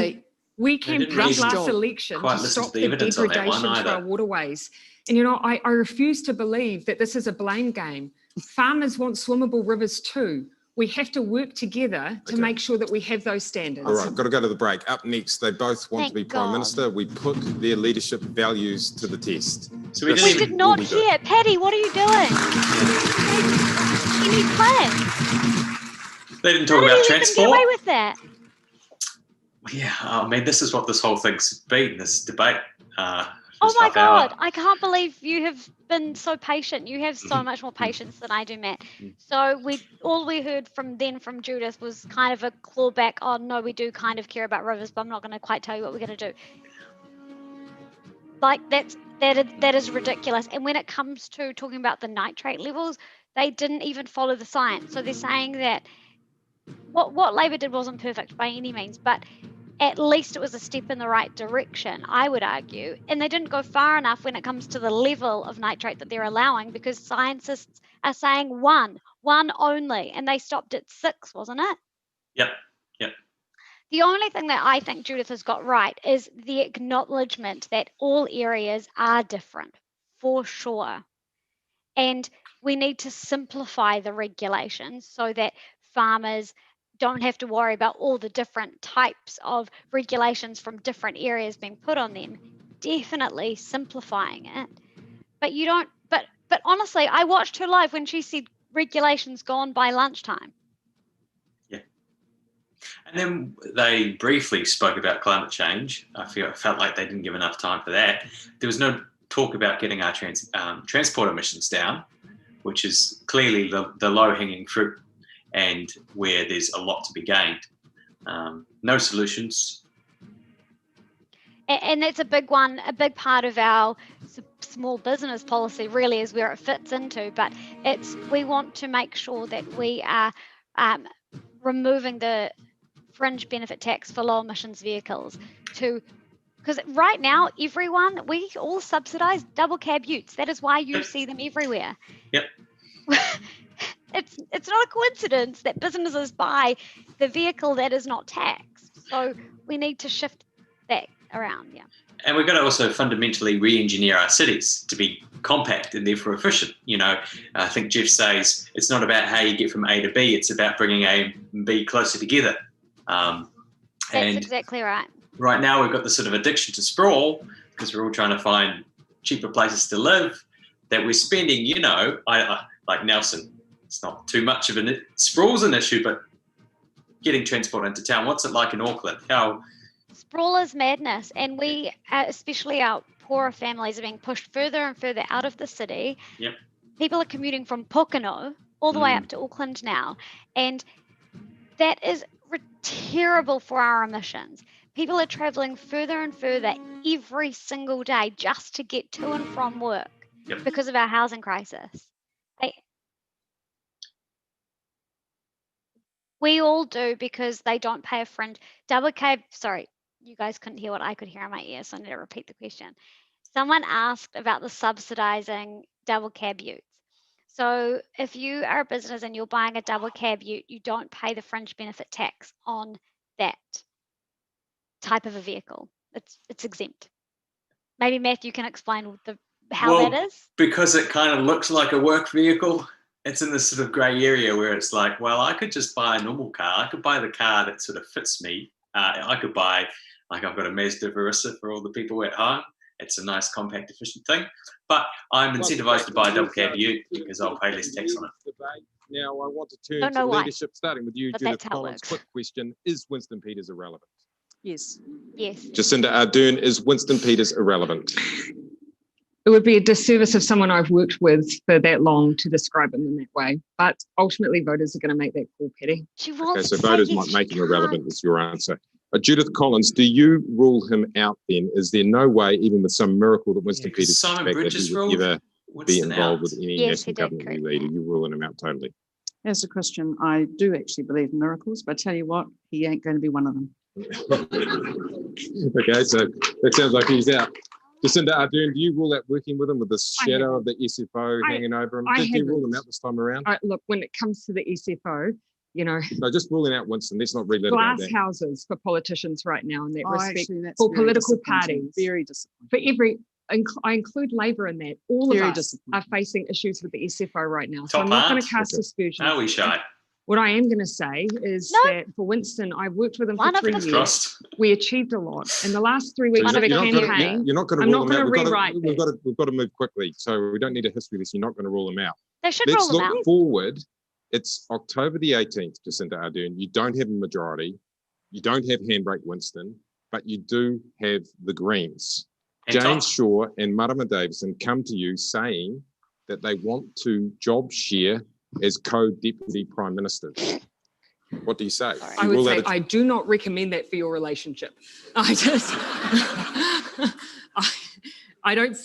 we campaigned didn't last even election quite to listen stop to the the evidence on that one degradation to our either. waterways. And, you know, I refuse to believe that this is a blame game. Farmers want swimmable rivers too. we have to work together to make sure that we have those standards. All right, got to go to the break. Up next, they both want to be Prime Minister. We put their leadership values to the test. So we did not hear. Paddy, what are you doing? Any plans? They didn't talk about transport. Get away with that? Yeah, I mean, this is what this whole thing's been, this debate. Oh my God, I can't believe you have been so patient. You have so much more patience than I do, Matt. So all we heard from Judith was kind of a clawback on, no, we do kind of care about rivers, but I'm not going to quite tell you what we're going to do. Like that is ridiculous. And when it comes to talking about the nitrate levels, they didn't even follow the science. So they're saying that what Labor did wasn't perfect by any means, but at least it was a step in the right direction, I would argue. And they didn't go far enough when it comes to the level of nitrate that they're allowing, because scientists are saying one only, and they stopped at 6, wasn't it? Yep. The only thing that I think Judith has got right is the acknowledgement that all areas are different, for sure. And we need to simplify the regulations so that farmers don't have to worry about all the different types of regulations from different areas being put on them. Definitely simplifying it. But you don't, but honestly, I watched her live when she said regulations gone by lunchtime. Yeah. And then they briefly spoke about climate change. I felt like they didn't give enough time for that. There was no talk about getting our transport emissions down, which is clearly the low-hanging fruit, and where there's a lot to be gained. No solutions. And that's a big one. A big part of our small business policy really is where it fits into, but we want to make sure that we are removing the fringe benefit tax for low emissions vehicles because right now, we all subsidise double cab utes. That is why you see them everywhere. Yep. It's not a coincidence that businesses buy the vehicle that is not taxed. So we need to shift that around, yeah. And we've got to also fundamentally re-engineer our cities to be compact and therefore efficient. You know, I think Jeff says it's not about how you get from A to B, it's about bringing A and B closer together. That's exactly right. Right now we've got this sort of addiction to sprawl because we're all trying to find cheaper places to live, that we're spending, you know, like Nelson, it's not too much of sprawl's an issue, but getting transport into town, what's it like in Auckland? Sprawl is madness, and we, especially our poorer families, are being pushed further and further out of the city. Yep. People are commuting from Pokeno all the way up to Auckland now, and that is terrible for our emissions. People are travelling further and further every single day just to get to and from work because of our housing crisis. We all do, because they don't pay a fringe. Double cab, sorry, you guys couldn't hear what I could hear in my ears, so I need to repeat the question. Someone asked about the subsidising double cab utes. So if you are a business and you're buying a double cab ute, you don't pay the fringe benefit tax on that type of a vehicle. It's exempt. Maybe Matthew can explain how that is. Because it kind of looks like a work vehicle. It's in this sort of grey area where it's like, well, I could just buy a normal car. I could buy the car that sort of fits me. I could buy, like, I've got a Mazda Verissa for all the people at home. It's a nice, compact, efficient thing. But I'm incentivized to buy a double cab ute because I'll pay less tax on it. Now, I want to turn to leadership, starting with you, Judith Collins. Quick question. Is Winston Peters irrelevant? Yes. Yes. Jacinda Ardern, is Winston Peters irrelevant? It would be a disservice of someone I've worked with for that long to describe him in that way. But ultimately, voters are going to make that call, Paddy. Okay, so voters might make him irrelevant, is your answer. Judith Collins, do you rule him out then? Is there no way, even with some miracle, that Winston Peters Simon Bridges would ever be involved with any national government leader? You ruling him out totally? As a Christian, I do actually believe in miracles, but I tell you what, he ain't going to be one of them. Okay, so that sounds like he's out. Jacinda Ardern, do you rule out working with him with the shadow of the SFO hanging over him? Did you rule him out this time around? Look, when it comes to the SFO, you know, no, just ruling out Winston. Let's not relitigate glass that. houses for politicians right now in that respect. Actually, that's for political parties. Very disappointing. I include Labour in that. All of us are facing issues with the SFO right now. So I'm not going to cast aspersions. Are we shy? What I am going to say is No. that for Winston, I've worked with him One for of 3 them. years. Trust. We achieved a lot. In the last 3 weeks One of of a them. campaign, You're not going to I'm rule not them out. going to rewrite We've that. got to move quickly. So we don't need a history list. You're not going to rule them out. They should Let's roll them look out. forward. It's October the 18th, Jacinda Ardern. You don't have a majority. You don't have Handbrake Winston, but you do have the Greens. And James Tom. Shaw and Marama Davison come to you saying that they want to job share as co-deputy prime ministers. What do you say? Sorry. You I would rule say out I do not recommend that for your relationship. I just, I don't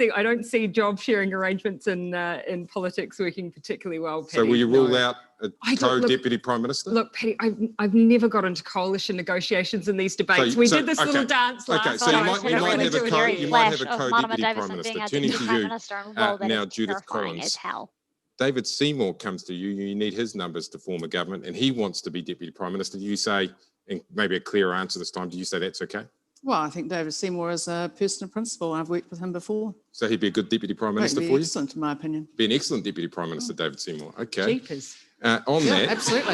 see job sharing arrangements in politics working particularly well, Patty. So will you rule No. out a I don't- co-deputy prime minister? Look, Patty, I've never got into coalition negotiations in these debates. We did this little dance last Okay, so Thought you I might, was you gonna might really have do a a co, very you might have a flash of Marama co-deputy Davison prime being minister. our Turning deputy to prime you, minister and a role that now is Judith terrifying Collins. as hell. David Seymour comes to you, you need his numbers to form a government and he wants to be deputy prime minister. Do you say, and maybe a clearer answer this time, do you say that's okay? Well, I think David Seymour is a person of principle. I've worked with him before. So he'd be a good deputy prime Great, minister be for you? excellent, in my opinion. Be an excellent deputy prime minister, David Seymour. Okay. Jeepers. On Yeah, that. absolutely.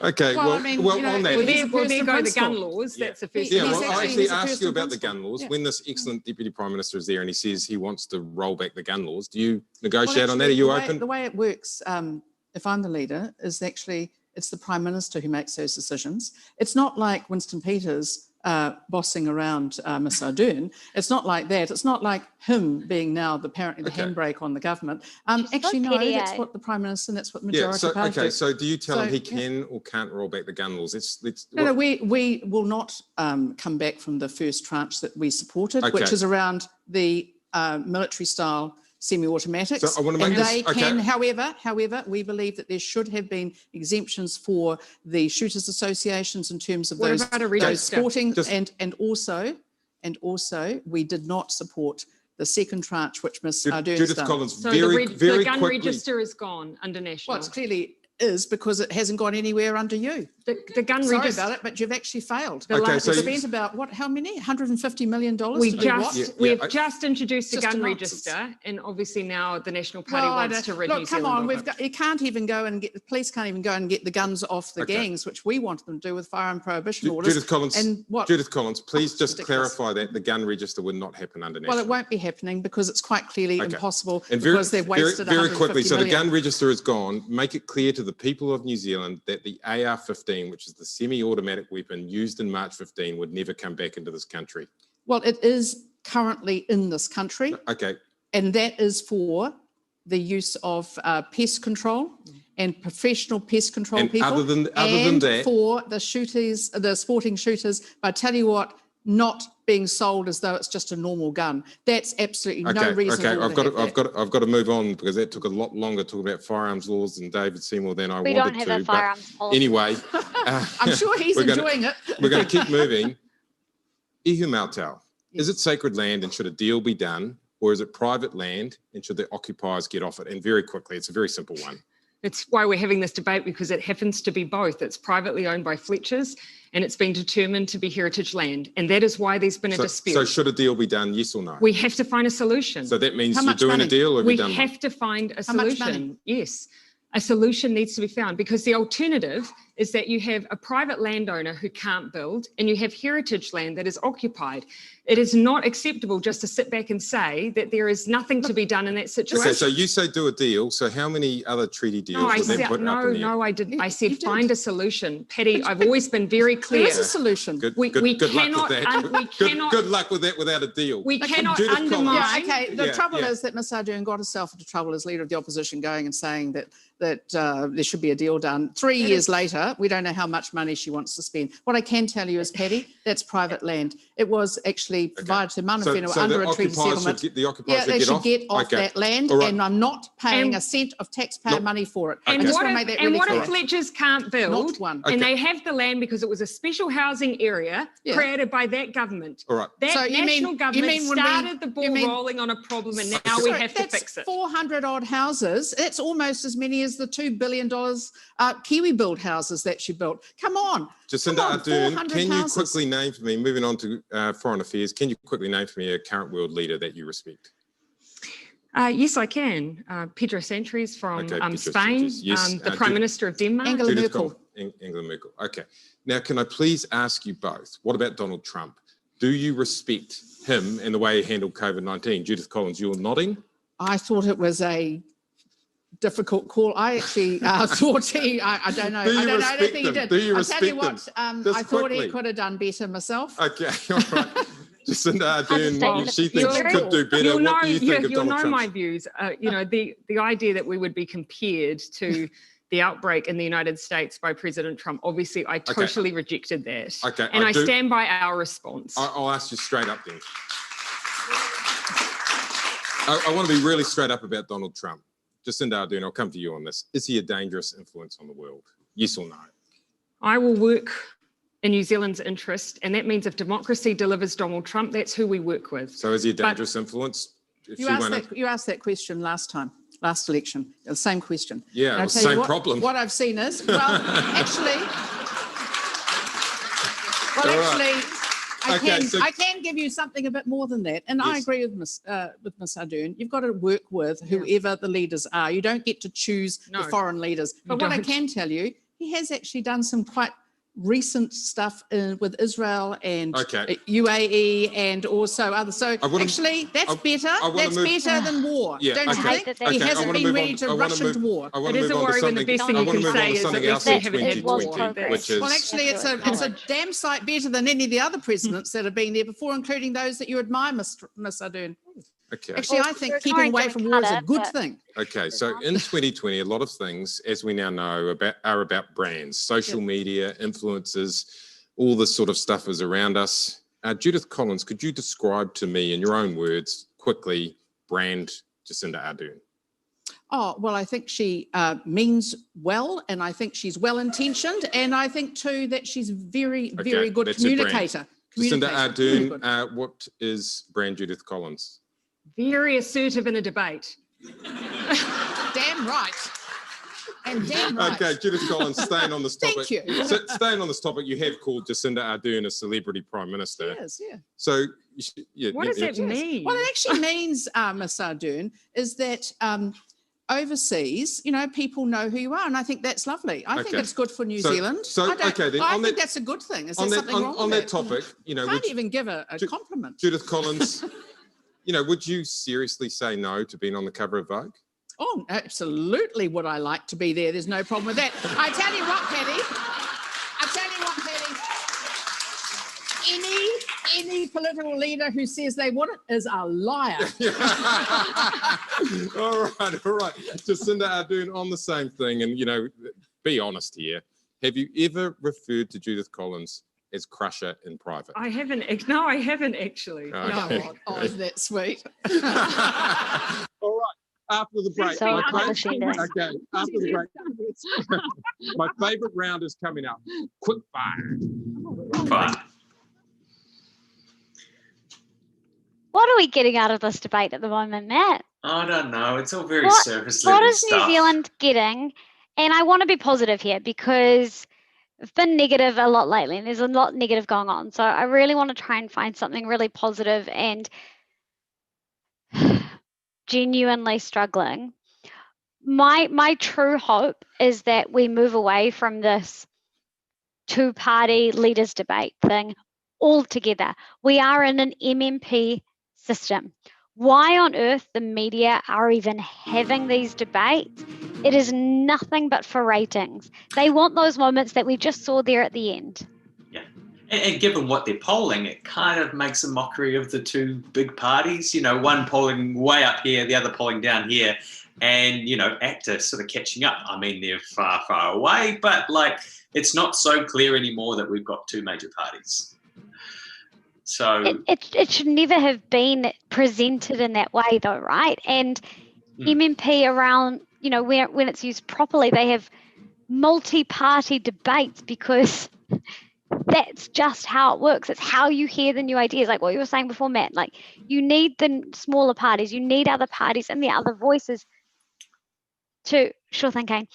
Okay, Well, well, I mean, well you know, on that. Well, Well, he's a there person of go the gun principle. laws. Yeah. That's the first Yeah, thing. well, I actually- actually he's a asked person you of about the principle. gun laws. Yeah. When this excellent deputy prime minister is there and he says he wants to roll back the gun laws, do you Well, negotiate on that? Are actually, you the way- open? The way it works, if I'm the leader, is actually it's the Prime Minister who makes those decisions. It's not like Winston Peters bossing around Miss Ardern. It's not like that. It's not like him being now apparently the Okay. handbrake on the government. She's Actually, so no, petty, that's eh? what the Prime Minister and that's what Yeah, majority so, party okay, do. so do you tell him So, he yeah. can or can't roll back the gun laws? No, we will not come back from the first tranche that we supported, which Okay. is around the military-style semi-automatics. So I want to make and this- they okay. can, however, we believe that there should have been exemptions for the shooters associations in terms of What those, about a those register? sporting Just- and also we did not support the second tranche, which Ms. Ardern's Judith done. Collins, So very the gun quickly. register is gone under national. Well, it's clearly is because it hasn't gone anywhere under you. the gun Sorry register. about it, but you've actually failed. The Okay, last- so We you- spent about what? How many? $150 million We to do what? just Yeah, we've I- just introduced the Just gun a nonsense. register, and obviously now the National Party Well, I wants to don't- rid look, New come Zealand on, of we've it. got, you can't even go and get the police can't even go and get the guns off the Okay. gangs, which we wanted them to do with firearm prohibition orders. Judith Collins, and what? Judith Collins, please it's just ridiculous. clarify that the gun register would not happen under national. Well, it won't be happening because it's quite clearly Okay. impossible And very, because they've wasted very quickly, so the 150 gun million. register is gone. Make it clear to the people of New Zealand that the AR-15, which is the semi-automatic weapon used in March 15, would never come back into this country. Well, it is currently in this country, Okay, and that is for the use of pest control and professional pest control and people. other than and that, for the shooters, the sporting shooters, but I tell you what, not being sold as though it's just a normal gun. That's absolutely no reason at all I've to got have to, that. I've got to move on because that took a lot longer to talk about firearms laws than David Seymour than I We wanted don't have to. a but firearms policy. anyway, I'm sure he's we're gonna- enjoying it. We're going to keep moving. Ihu Mautau, is it sacred land and should a deal be done, or is it private land and should the occupiers get off it? And very quickly, it's a very simple one. It's why we're having this debate, because it happens to be both. It's privately owned by Fletchers and it's been determined to be heritage land. And that is why there's been a dispute. So should a deal be done, yes or no? We have to find a solution. So that means How you're much doing money? a deal or have We you done one? have to find a How much money? solution. Yes. A solution needs to be found, because the alternative is that you have a private landowner who can't build and you have heritage land that is occupied. It is not acceptable just to sit back and say that there is nothing to be done in that situation. Okay, so you say do a deal. So how many other treaty deals No, I would that said, put up in the air? I didn't. I You said did. find a solution. Patty, I've always been very There clear. is a solution. Good, we good, good luck cannot with that. we cannot- good luck with that without a deal. We cannot Judith Collins. undermine. Yeah, okay. The Yeah, trouble yeah. is that Ms. Ardern got herself into trouble as leader of the opposition, going and saying that there should be a deal done. 3 years later, we don't know how much money she wants to spend. What I can tell you is, Patty, that's private land. It was actually provided to Mana Whenua under the a treaty occupiers settlement. should get, the occupiers Yeah, they should should get off Okay. that land, All right. and I'm not paying And- a cent of taxpayer Nope. money for it. And I just what want to if, make that and really what clear. if Fletchers can't build? Not one. And Okay. they have the land because it was a special housing area Yeah. created by that government. All right. That So you national mean- government you mean when we- started the ball you mean- rolling on a problem, and now Sorry, we have to that's fix it. 400 odd houses. That's almost as many as the $2 billion Kiwi build houses that she built. Come on. Jacinda Come on, Ardern, 400 can you houses. quickly name for me, moving on to foreign affairs, can you quickly name for me a current world leader that you respect? Yes, I can. Pedro Sanchez from Pedro Spain, Sanchez. Yes. the Prime Minister of Denmark. Angela Merkel. Angela Merkel. Okay. Now, can I please ask you both, what about Donald Trump? Do you respect him and the way he handled COVID-19? Judith Collins, you're nodding. I thought it was a difficult call. I actually thought I don't know. I don't think he did. Do you I'll tell you respect what, him? I thought he could have done better myself. Okay, all right. Jacinda Ardern, she thinks he could do better. You'll know, what do you think of you'll Donald know Trump? my views. The idea that we would be compared to the outbreak in the United States by President Trump, obviously I totally rejected that. Okay, and I stand by our response. I'll ask you straight up then. I want to be really straight up about Donald Trump. Jacinda Ardern, I'll come to you on this. Is he a dangerous influence on the world? Yes or no? I will work in New Zealand's interest, and that means if democracy delivers Donald Trump, that's who we work with. So is he a dangerous influence? You asked that question last election, the same question. Yeah, it was the same problem. What I've seen is, I can give you something a bit more than that. And I agree with Ms. Ardern. You've got to work with whoever the leaders are. You don't get to choose the foreign leaders. But what I can tell you, he has actually done some quite recent stuff with Israel and UAE and also others. So actually, that's better. That's better than war. Yeah, don't you think? He hasn't been ready to rush into war. It is a worry when the best thing you can say is that we haven't had war. Well, actually, it's a damn sight better than any of the other presidents that have been there before, including those that you admire, Ms. Ardern. Okay. Actually, I think keeping away from war is a good thing. Okay, so in 2020, a lot of things, as we now know, are about brands, social media, influencers, all this sort of stuff is around us. Judith Collins, could you describe to me, in your own words, quickly, brand Jacinda Ardern? Oh, well, I think she means well, and I think she's well-intentioned, and I think, too, that she's very good communicator. Jacinda Ardern, what is brand Judith Collins? Very assertive in a debate. Damn right. And damn right. Okay, Judith Collins, staying on this topic. Thank you. Staying on this topic, you have called Jacinda Ardern a celebrity prime minister. Yes, yeah. So, what does that mean? What it actually means, Ms. Ardern, is that overseas, people know who you are, and I think that's lovely. I think it's good for New Zealand. I think that's a good thing. Is there something wrong on with that topic? Can't even give a compliment. Judith Collins, would you seriously say no to being on the cover of Vogue? Oh, absolutely would I like to be there. There's no problem with that. I tell you what, Paddy, any political leader who says they wouldn't is a liar. All right. Jacinda Ardern, on the same thing, and, be honest here. Have you ever referred to Judith Collins as crusher in private? I haven't. No, I haven't actually. Okay. No. Oh, isn't that sweet? All right. After the break. So after the break. My favourite round is coming up. Quick fire. What are we getting out of this debate at the moment, Matt? I don't know. It's all very surface level What is stuff. New Zealand getting? And I want to be positive here because I've been negative a lot lately and there's a lot negative going on. So I really want to try and find something really positive and genuinely struggling. My true hope is that we move away from this two-party leaders debate thing altogether. We are in an MMP system. Why on earth the media are even having these debates? It is nothing but for ratings. They want those moments that we just saw there at the end. Yeah. And given what they're polling, it kind of makes a mockery of the two big parties, one polling way up here, the other polling down here, and, ACTA sort of catching up. I mean, they're far, far away, but it's not so clear anymore that we've got two major parties. So it should never have been presented in that way, though, right? And MMP around, when it's used properly, they have multi-party debates because that's just how it works. It's how you hear the new ideas, like what you were saying before, Matt. You need the smaller parties, you need other parties and the other voices to, sure thing, Kane.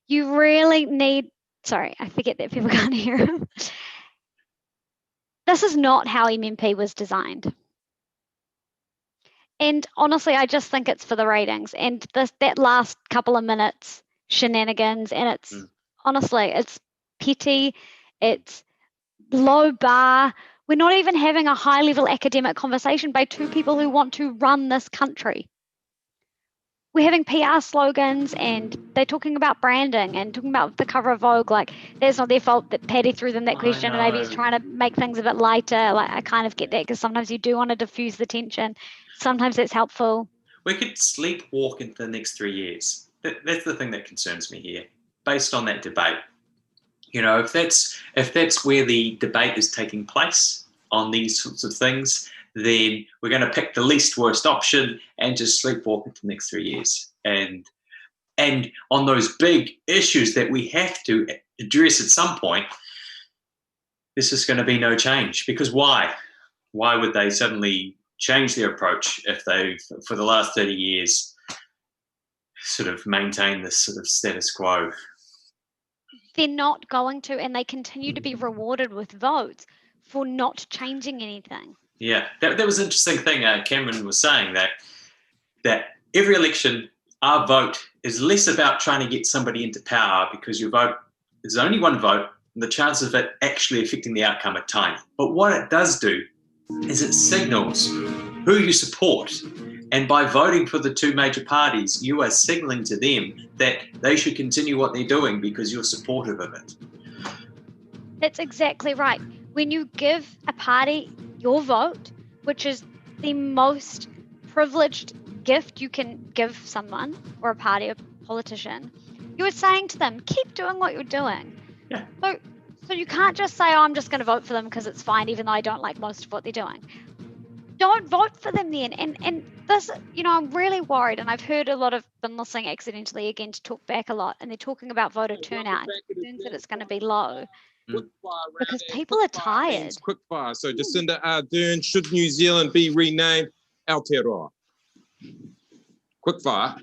You really need, sorry, I forget that people can't hear him. This is not how MMP was designed. And honestly, I just think it's for the ratings. And that last couple of minutes shenanigans, and it's honestly, it's petty, it's low bar. We're not even having a high-level academic conversation by two people who want to run this country. We're having PR slogans, and they're talking about branding and talking about the cover of Vogue. Like, that's not their fault that Patty threw them that question, and maybe he's trying to make things a bit lighter. Like, I kind of get that, because sometimes you do want to diffuse the tension. Sometimes that's helpful. We could sleepwalk into the next 3 years. That's the thing that concerns me here, based on that debate. You know, if that's where the debate is taking place on these sorts of things, then we're going to pick the least worst option and just sleepwalk into the next 3 years. And on those big issues that we have to address at some point, there's just going to be no change. Because why? Why would they suddenly change their approach if they've, for the last 30 years, sort of maintained this sort of status quo? They're not going to, and they continue to be rewarded with votes for not changing anything. Yeah, that was an interesting thing. Cameron was saying that every election, our vote is less about trying to get somebody into power, because your vote is only one vote, and the chances of it actually affecting the outcome are tiny. But what it does do is it signals who you support. And by voting for the two major parties, you are signaling to them that they should continue what they're doing because you're supportive of it. That's exactly right. When you give a party your vote, which is the most privileged gift you can give someone, or a party or politician, you are saying to them, keep doing what you're doing. Yeah. So you can't just say, oh, I'm just going to vote for them because it's fine, even though I don't like most of what they're doing. Don't vote for them then. And this, you know, I'm really worried, and I've heard a lot of, been listening accidentally again to talk back a lot, and they're talking about voter turnout and concerns that it's going to be low. Because people are tired. Quick fire. So Jacinda Ardern, should New Zealand be renamed Aotearoa? Quick fire.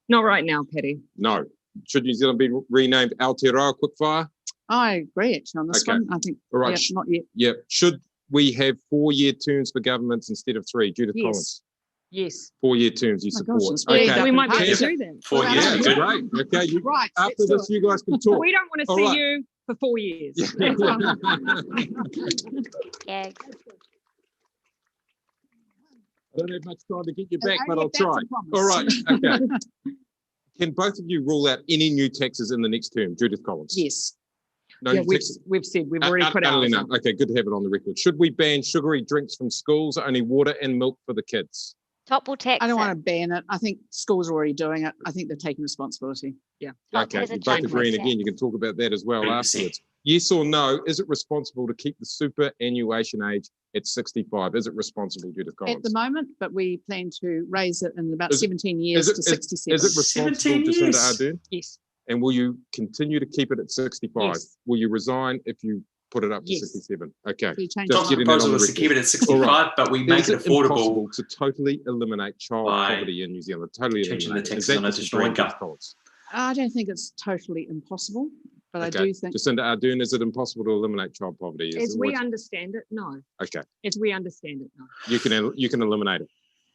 Not right now, Patty. No. Should New Zealand be renamed Aotearoa? Quick fire. I agree, actually, on this one. I think, all right. Not yet. Yeah. Should we have 4-year terms for governments instead of 3? Judith Collins. Yes. 4-year terms you support. Gosh, okay. We might be able to do that. 4 years. Yeah, Good. great. Okay. Right. After this, you guys can talk. We don't want to see you for 4 years. Yeah. I don't have much time to get you back, but I'll try. All right. Okay. Can both of you rule out any new taxes in the next term? Judith Collins. Yes. No Yeah, new taxes? we've said, we've already put out. Okay, good to have it on the record. Should we ban sugary drinks from schools, only water and milk for the kids? Top will tax I don't it. want to ban it. I think schools are already doing it. I think they're taking responsibility. Yeah. Okay, There's a you both change agree, and with again, you can talk about that as well 100%. afterwards. Yes or no, is it responsible to keep the superannuation age at 65? Is it responsible, Judith Collins? At the moment, but we plan to raise it in about Is it- 17 years to 67. Is it responsible, 17 Jacinda years. Ardern? Yes. And will you continue to keep it at 65? Yes. Will you resign if you put it up to Yes. 67? Okay. We change Just Tom's getting that on proposal the is to record. keep it at 65, All right. but we make Is it it affordable. impossible to totally eliminate child By poverty in New Zealand? Totally changing eliminate the it. taxes Is that on the additional dream, income? Judith Collins? I don't think it's totally impossible, but I Okay. do think Jacinda Ardern, is it impossible to eliminate child poverty? As we understand it, no. Okay. As we understand it, no. You can eliminate it.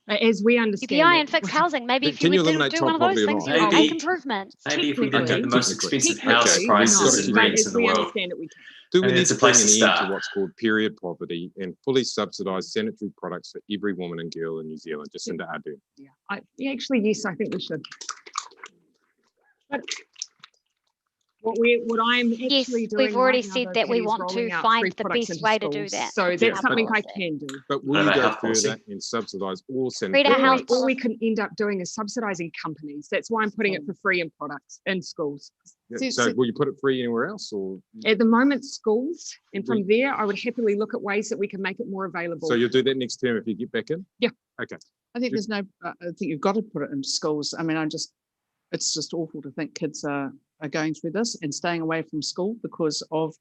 As we understand UBI it. and fixed housing. Maybe if Can you you would eliminate do one of child those poverty or things, not? you would Maybe. make improvement. Maybe if we did Technically. the most expensive house Technically, prices no. and But rents as in the we world. understand it, we can. Do we And need it's to a bring an place to end to start. what's called period poverty and fully subsidised sanitary products for every woman and girl in New Zealand? Jacinda Ardern. Yeah. Actually, yes, I think we should. But what I'm Yes, actually doing we've already right now, said though, that we Patty, is want to rolling out find free the products best into way to do schools. that. So Yeah. that's something I Policy. can do. But will What you about go health further policy? and subsidise all Free sanitary to All health we, products? all we can end up doing is subsidising companies. That's why I'm putting it for free in products in schools. Yeah, so will you put it free anywhere else? Or At the moment, schools, and from there, I would happily look at ways that we can make it more available. so you'll do that next term if you get back in? Yeah. Okay. I think there's no. I think you've got to put it into schools. I mean, it's just awful to think kids are going through this and staying away from school because of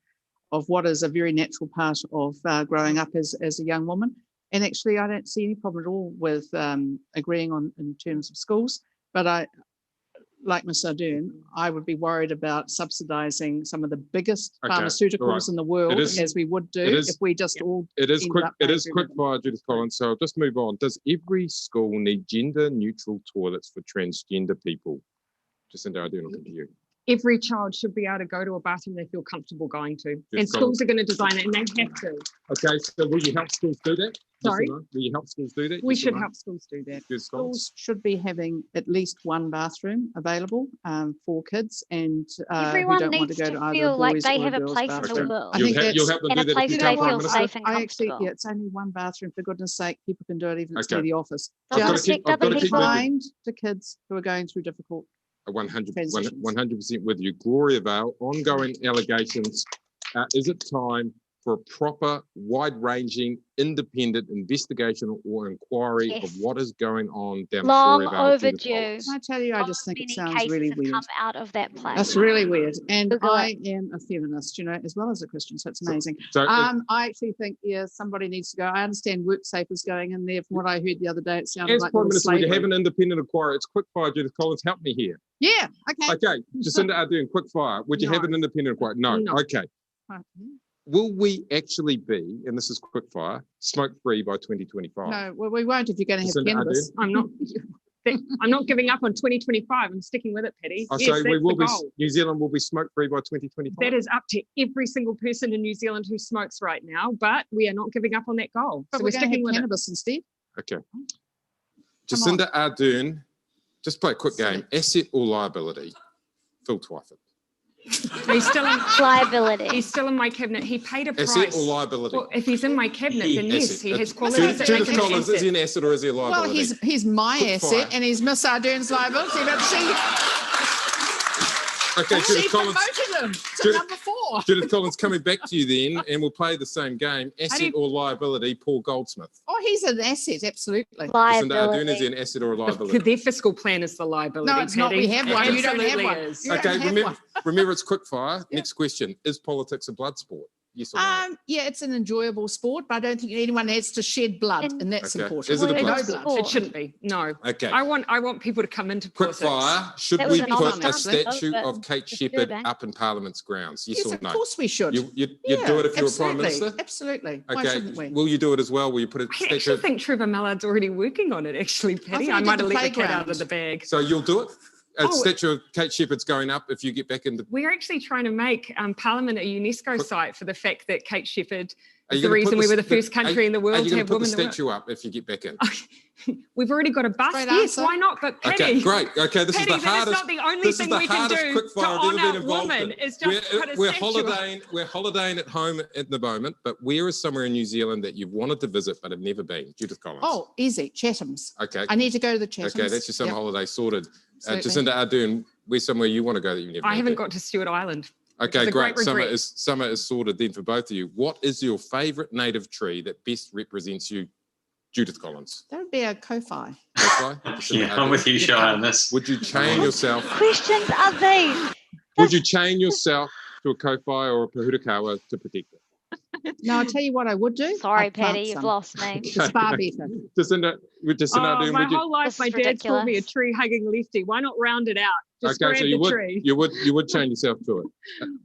what is a very natural part of growing up as a young woman. And actually, I don't see any problem at all with agreeing on in terms of schools. But like Ms. Ardern, I would be worried about subsidising some of the biggest Okay, pharmaceuticals all right. in the world, It is- as we would do it is- if we just all. It is ended quick. up It paying is for quick everything. fire, Judith Collins. So I'll just move on. Does every school need gender-neutral toilets for transgender people? Jacinda Ardern, I'll come to you. Every child should be able to go to a bathroom they feel comfortable going to. Yes, And schools are going to design it, and they have to. Okay, so will you help schools do that? Yes or Sorry? no? Will you help schools do that? We Yes or should no? help schools do that. Judith Collins? Schools should be having at least one bathroom available for kids, and who Everyone don't want to needs go to to either a feel like boys they or have a girls' place in the bathroom. world. I You'll, think ha- that's, you'll help them and do a that if place you where become they Prime feel Minister? safe and I actually, comfortable. it's only one bathroom, for goodness sake. People can do it even Okay. to the office. Doesn't gotta Just keep- affect I've other gotta keep people. moving. kind to kids who are going through difficult. 100% with you. Gloria Vale, ongoing allegations. Is it time for a proper, wide-ranging, independent investigation or inquiry of Yes. what is going on down Long Gloria Vale? Judith overdue. Collins? Can I tell you, I So just think it many sounds cases really have weird. come out of that place. That's really weird. And Google it. I am a feminist, as well as a Christian, so it's amazing. So, I actually think, somebody needs to go. I understand WorkSafe is going in there. From what I heard the other day, it sounded as like Prime little Minister, would you have slavery. an independent inquiry? It's quick fire, Judith Collins. Help me here. Yeah, okay. Okay, Jacinda Ardern, quick fire. Would you have No. an independent inquiry? No. No. Okay. Will we actually be, and this is quick fire, smoke-free by 2025? No, well, we won't if you're going to have Jacinda cannabis. I'm not giving up on 2025. I'm sticking with it, Patty. I Yes, say that's we will the be. goal. New Zealand will be smoke-free by 2025. That is up to every single person in New Zealand who smokes right now, but we are not giving up on that goal. But So we're we're going to sticking have with it. cannabis instead. Okay. Come on. Jacinda Ardern, just play a quick game. Asset or liability? Phil Twyford. He's still in, Liability. he's still in my cabinet. He paid a price. Asset or liability? Well, if he's in my cabinet, then yes, Asset. he has That's- qualities that make Judith him an Collins, is he an asset. asset or is he a liability? Well, he's my Quick asset fire. and he's Miss Ardern's liability, but Okay, she Judith Collins. promoted him to Judith- number 4. Judith Collins, coming back to you then, and we'll play the same game. do Asset you- or liability? Paul Goldsmith. Oh, he's an asset, absolutely. Jacinda Ardern, is Liability. he an asset or a liability? Their fiscal plan is the liability. No, it's not. Patty. We have one. It You don't have absolutely one. is. You don't Okay, have remember, one. remember it's quick fire. Yeah. Next question. Is politics a blood sport? Yes or no? Yeah, it's an enjoyable sport, but I don't think anyone has to shed blood, and that's Okay. important. Is it a Well, blood it's No sport? blood. It shouldn't be. No. Okay. I want people to come into Quick politics. fire. Should That we was an put honest a answer, statue but of Kate disturbing. Shepherd up in Parliament's grounds? Yes, Yes, or of no? course we should. You'd do Yeah, it if you were Prime absolutely. Minister? Absolutely. Why Okay. shouldn't we? Will you do it as well? Will you put a I statue? actually think Trevor Mallard's already working on it, actually, Patty. thought I he might did have the let the cat playground. out of the bag. So you'll do it? A Oh. statue of Kate Shepherd's going up if you get back into. We're actually trying to make Parliament a UNESCO site for the fact that Kate Shepherd Are is you the gonna reason put we were the sta- first country in the Are world you to going have to put the women in the statue up if you get back in? We've already got a bus. Straight Yes, answer. why not? But Patty, Okay, great. Okay, this Patty, is the that hardest. is not the only This is thing the we can hardest do quick to fire I've ever been honour involved women. in. Is just put a We're statue up. holidaying. We're holidaying at home at the moment, but where is somewhere in New Zealand that you've wanted to visit but have never been? Judith Collins. Oh, easy. Chatham's. Okay. I need to go to the Chatham's. Okay, that's your summer Yep, holiday sorted. absolutely. Jacinda Ardern, where's somewhere you want to go that you've never I been haven't to? got to Stewart Island. Okay, It's a great. great regret. Summer is sorted then for both of you. What is your favourite native tree that best represents you, Judith Collins? That would be a ko-fi. Ko-fi? Jacinda Yeah, I'm Ardern? with you, Shy, on this. Would you chain yourself? Questions are these? Would you chain yourself to a ko-fi or a pahurakawa to protect it? No, I'll tell you what I would do. Sorry, I'd plant Patty, you've some. lost me. It's far better. Jacinda Ardern, My would you? whole life, This my is dad called me a ridiculous. tree hugging lefty. Why not round it out? Just Okay, grab so the tree. you would chain yourself to it.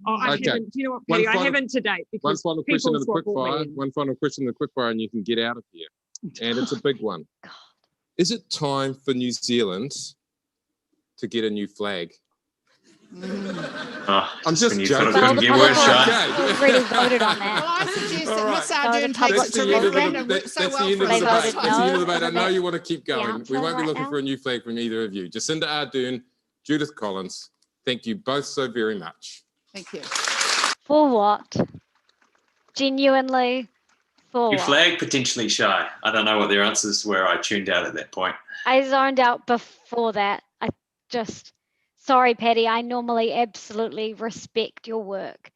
Oh, I Okay. haven't. Do you know what, One Patty? I final- haven't to date One because final question in people the quick swap fire. me in. One final question in the quick fire, and you can get out of here. And it's a big one. God. Is it time for New Zealand to get a new flag? Oh, I'm just when you joking. thought it Well, couldn't the get worse, public Shy. has already voted on Well, that. I suggest All that right. Miss So Ardern the takes public it That's to the end of the, referendum. that- Works so that's the well end for of the They us. debate. voted That's the end of the no. debate. I know Okay. you want to keep going. answer We won't be right looking now? for a new flag from either of you. Jacinda Ardern, Judith Collins, thank you both so very much. Thank you. For what? Genuinely, for Your what? flag potentially, Shy. I don't know what their answers were. I tuned out at that point. I zoned out before that. Sorry, Patty, I normally absolutely respect your work,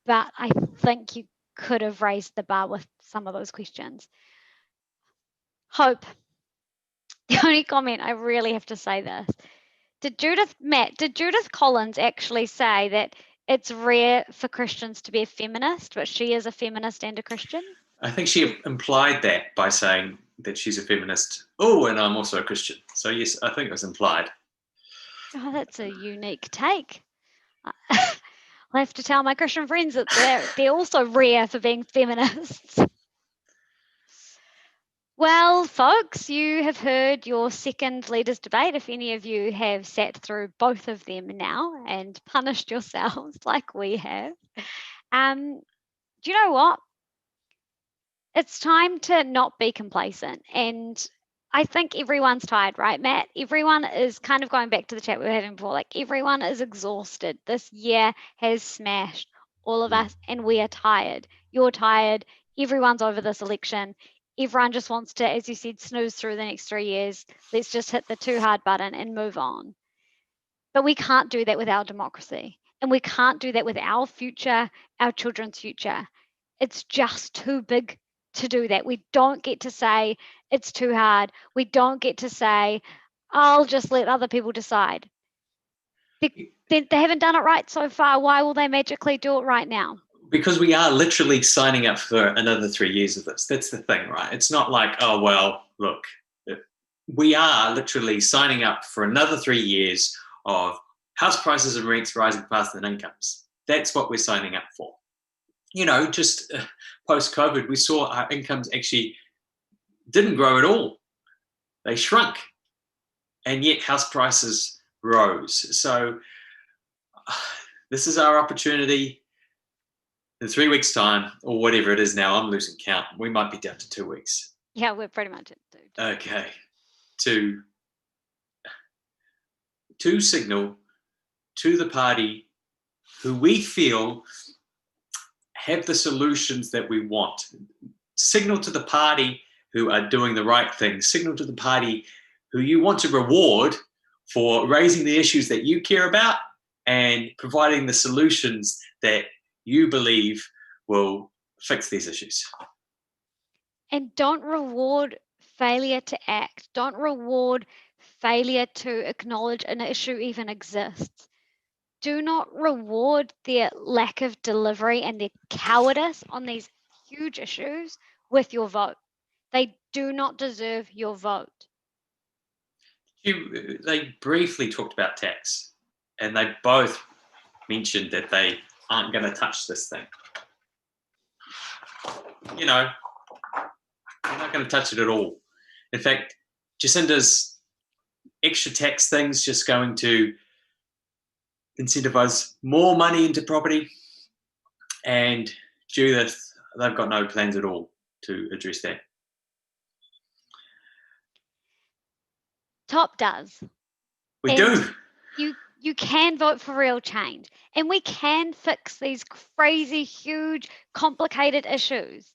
but I think you could have raised the bar with some of those questions. Hope. The only comment I really have to say this. Did Judith Collins actually say that it's rare for Christians to be a feminist, but she is a feminist and a Christian? I think she implied that by saying that she's a feminist. Oh, and I'm also a Christian. So yes, I think it was implied. Oh, that's a unique take. I'll have to tell my Christian friends that they're also rare for being feminists. Well, folks, you have heard your second leaders debate. If any of you have sat through both of them now and punished yourselves like we have, do you know what? It's time to not be complacent. And I think everyone's tired, right, Matt? Everyone is kind of going back to the chat we were having before. Like, everyone is exhausted. This year has smashed all of us, and we are tired. You're tired. Everyone's over this election. Everyone just wants to, as you said, snooze through the next 3 years. Let's just hit the too hard button and move on. But we can't do that with our democracy. And we can't do that with our future, our children's future. It's just too big to do that. We don't get to say it's too hard. We don't get to say, I'll just let other people decide. They haven't done it right so far. Why will they magically do it right now? Because we are literally signing up for another 3 years of this. That's the thing, right? It's not like, oh, well, look, we are literally signing up for another 3 years of house prices and rents rising faster than incomes. That's what we're signing up for. You know, just post-COVID, we saw our incomes actually didn't grow at all. They shrunk. And yet house prices rose. So this is our opportunity. In 3 weeks' time, or whatever it is now, I'm losing count. We might be down to 2 weeks. Yeah, we're pretty much it, dude. Okay. To signal to the party who we feel have the solutions that we want. Signal to the party who are doing the right thing. Signal to the party who you want to reward for raising the issues that you care about and providing the solutions that you believe will fix these issues. And don't reward failure to act. Don't reward failure to acknowledge an issue even exists. Do not reward their lack of delivery and their cowardice on these huge issues with your vote. They do not deserve your vote. They briefly talked about tax, and they both mentioned that they aren't going to touch this thing. You know, they're not going to touch it at all. In fact, Jacinda's extra tax thing's just going to incentivize more money into property, and Judith, they've got no plans at all to address that. Top does. We do. You can vote for real change, and we can fix these crazy, huge, complicated issues.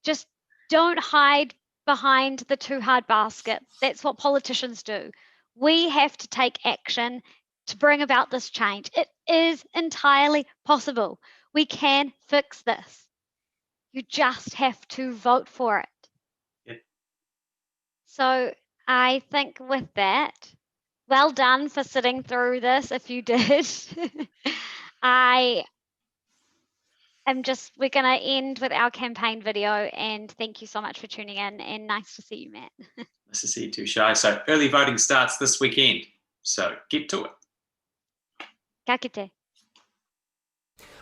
Just don't hide behind the too hard basket. That's what politicians do. We have to take action to bring about this change. It is entirely possible. We can fix this. You just have to vote for it. Yep. So I think with that, well done for sitting through this if you did. We're going to end with our campaign video, and thank you so much for tuning in, and nice to see you, Matt. Nice to see you too, Shai. So early voting starts this weekend, so get to it. Ka kite.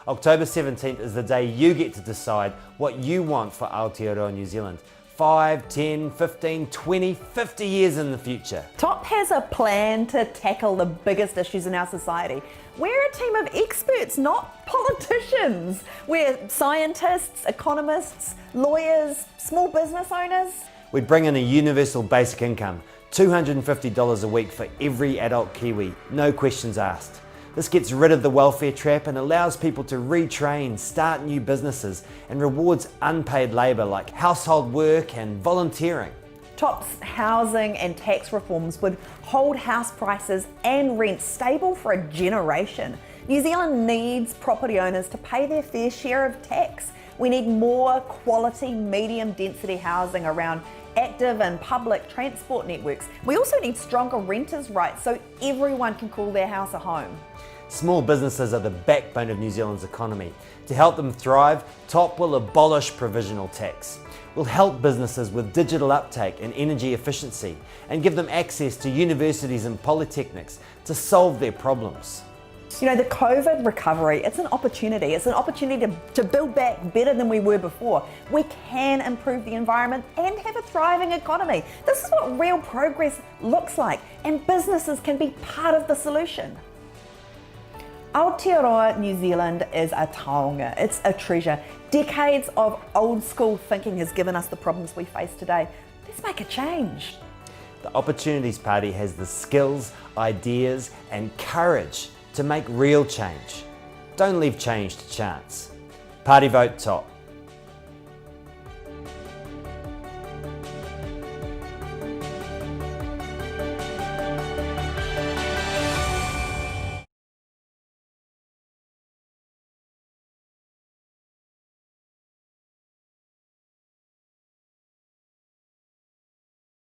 October 17th is the day you get to decide what you want for Aotearoa New Zealand. 5, 10, 15, 20, 50 years in the future. TOP has a plan to tackle the biggest issues in our society. We're a team of experts, not politicians. We're scientists, economists, lawyers, small business owners. We'd bring in a universal basic income, $250 a week for every adult Kiwi, no questions asked. This gets rid of the welfare trap and allows people to retrain, start new businesses, and rewards unpaid labour like household work and volunteering. TOP's housing and tax reforms would hold house prices and rents stable for a generation. New Zealand needs property owners to pay their fair share of tax. We need more quality, medium density housing around active and public transport networks. We also need stronger renters' rights so everyone can call their house a home. Small businesses are the backbone of New Zealand's economy. To help them thrive, TOP will abolish provisional tax. We'll help businesses with digital uptake and energy efficiency and give them access to universities and polytechnics to solve their problems. You know, the COVID recovery, it's an opportunity. It's an opportunity to build back better than we were before. We can improve the environment and have a thriving economy. This is what real progress looks like, and businesses can be part of the solution. Aotearoa New Zealand is a taonga. It's a treasure. Decades of old school thinking has given us the problems we face today. Let's make a change. The Opportunities Party has the skills, ideas and courage to make real change. Don't leave change to chance. Party vote TOP.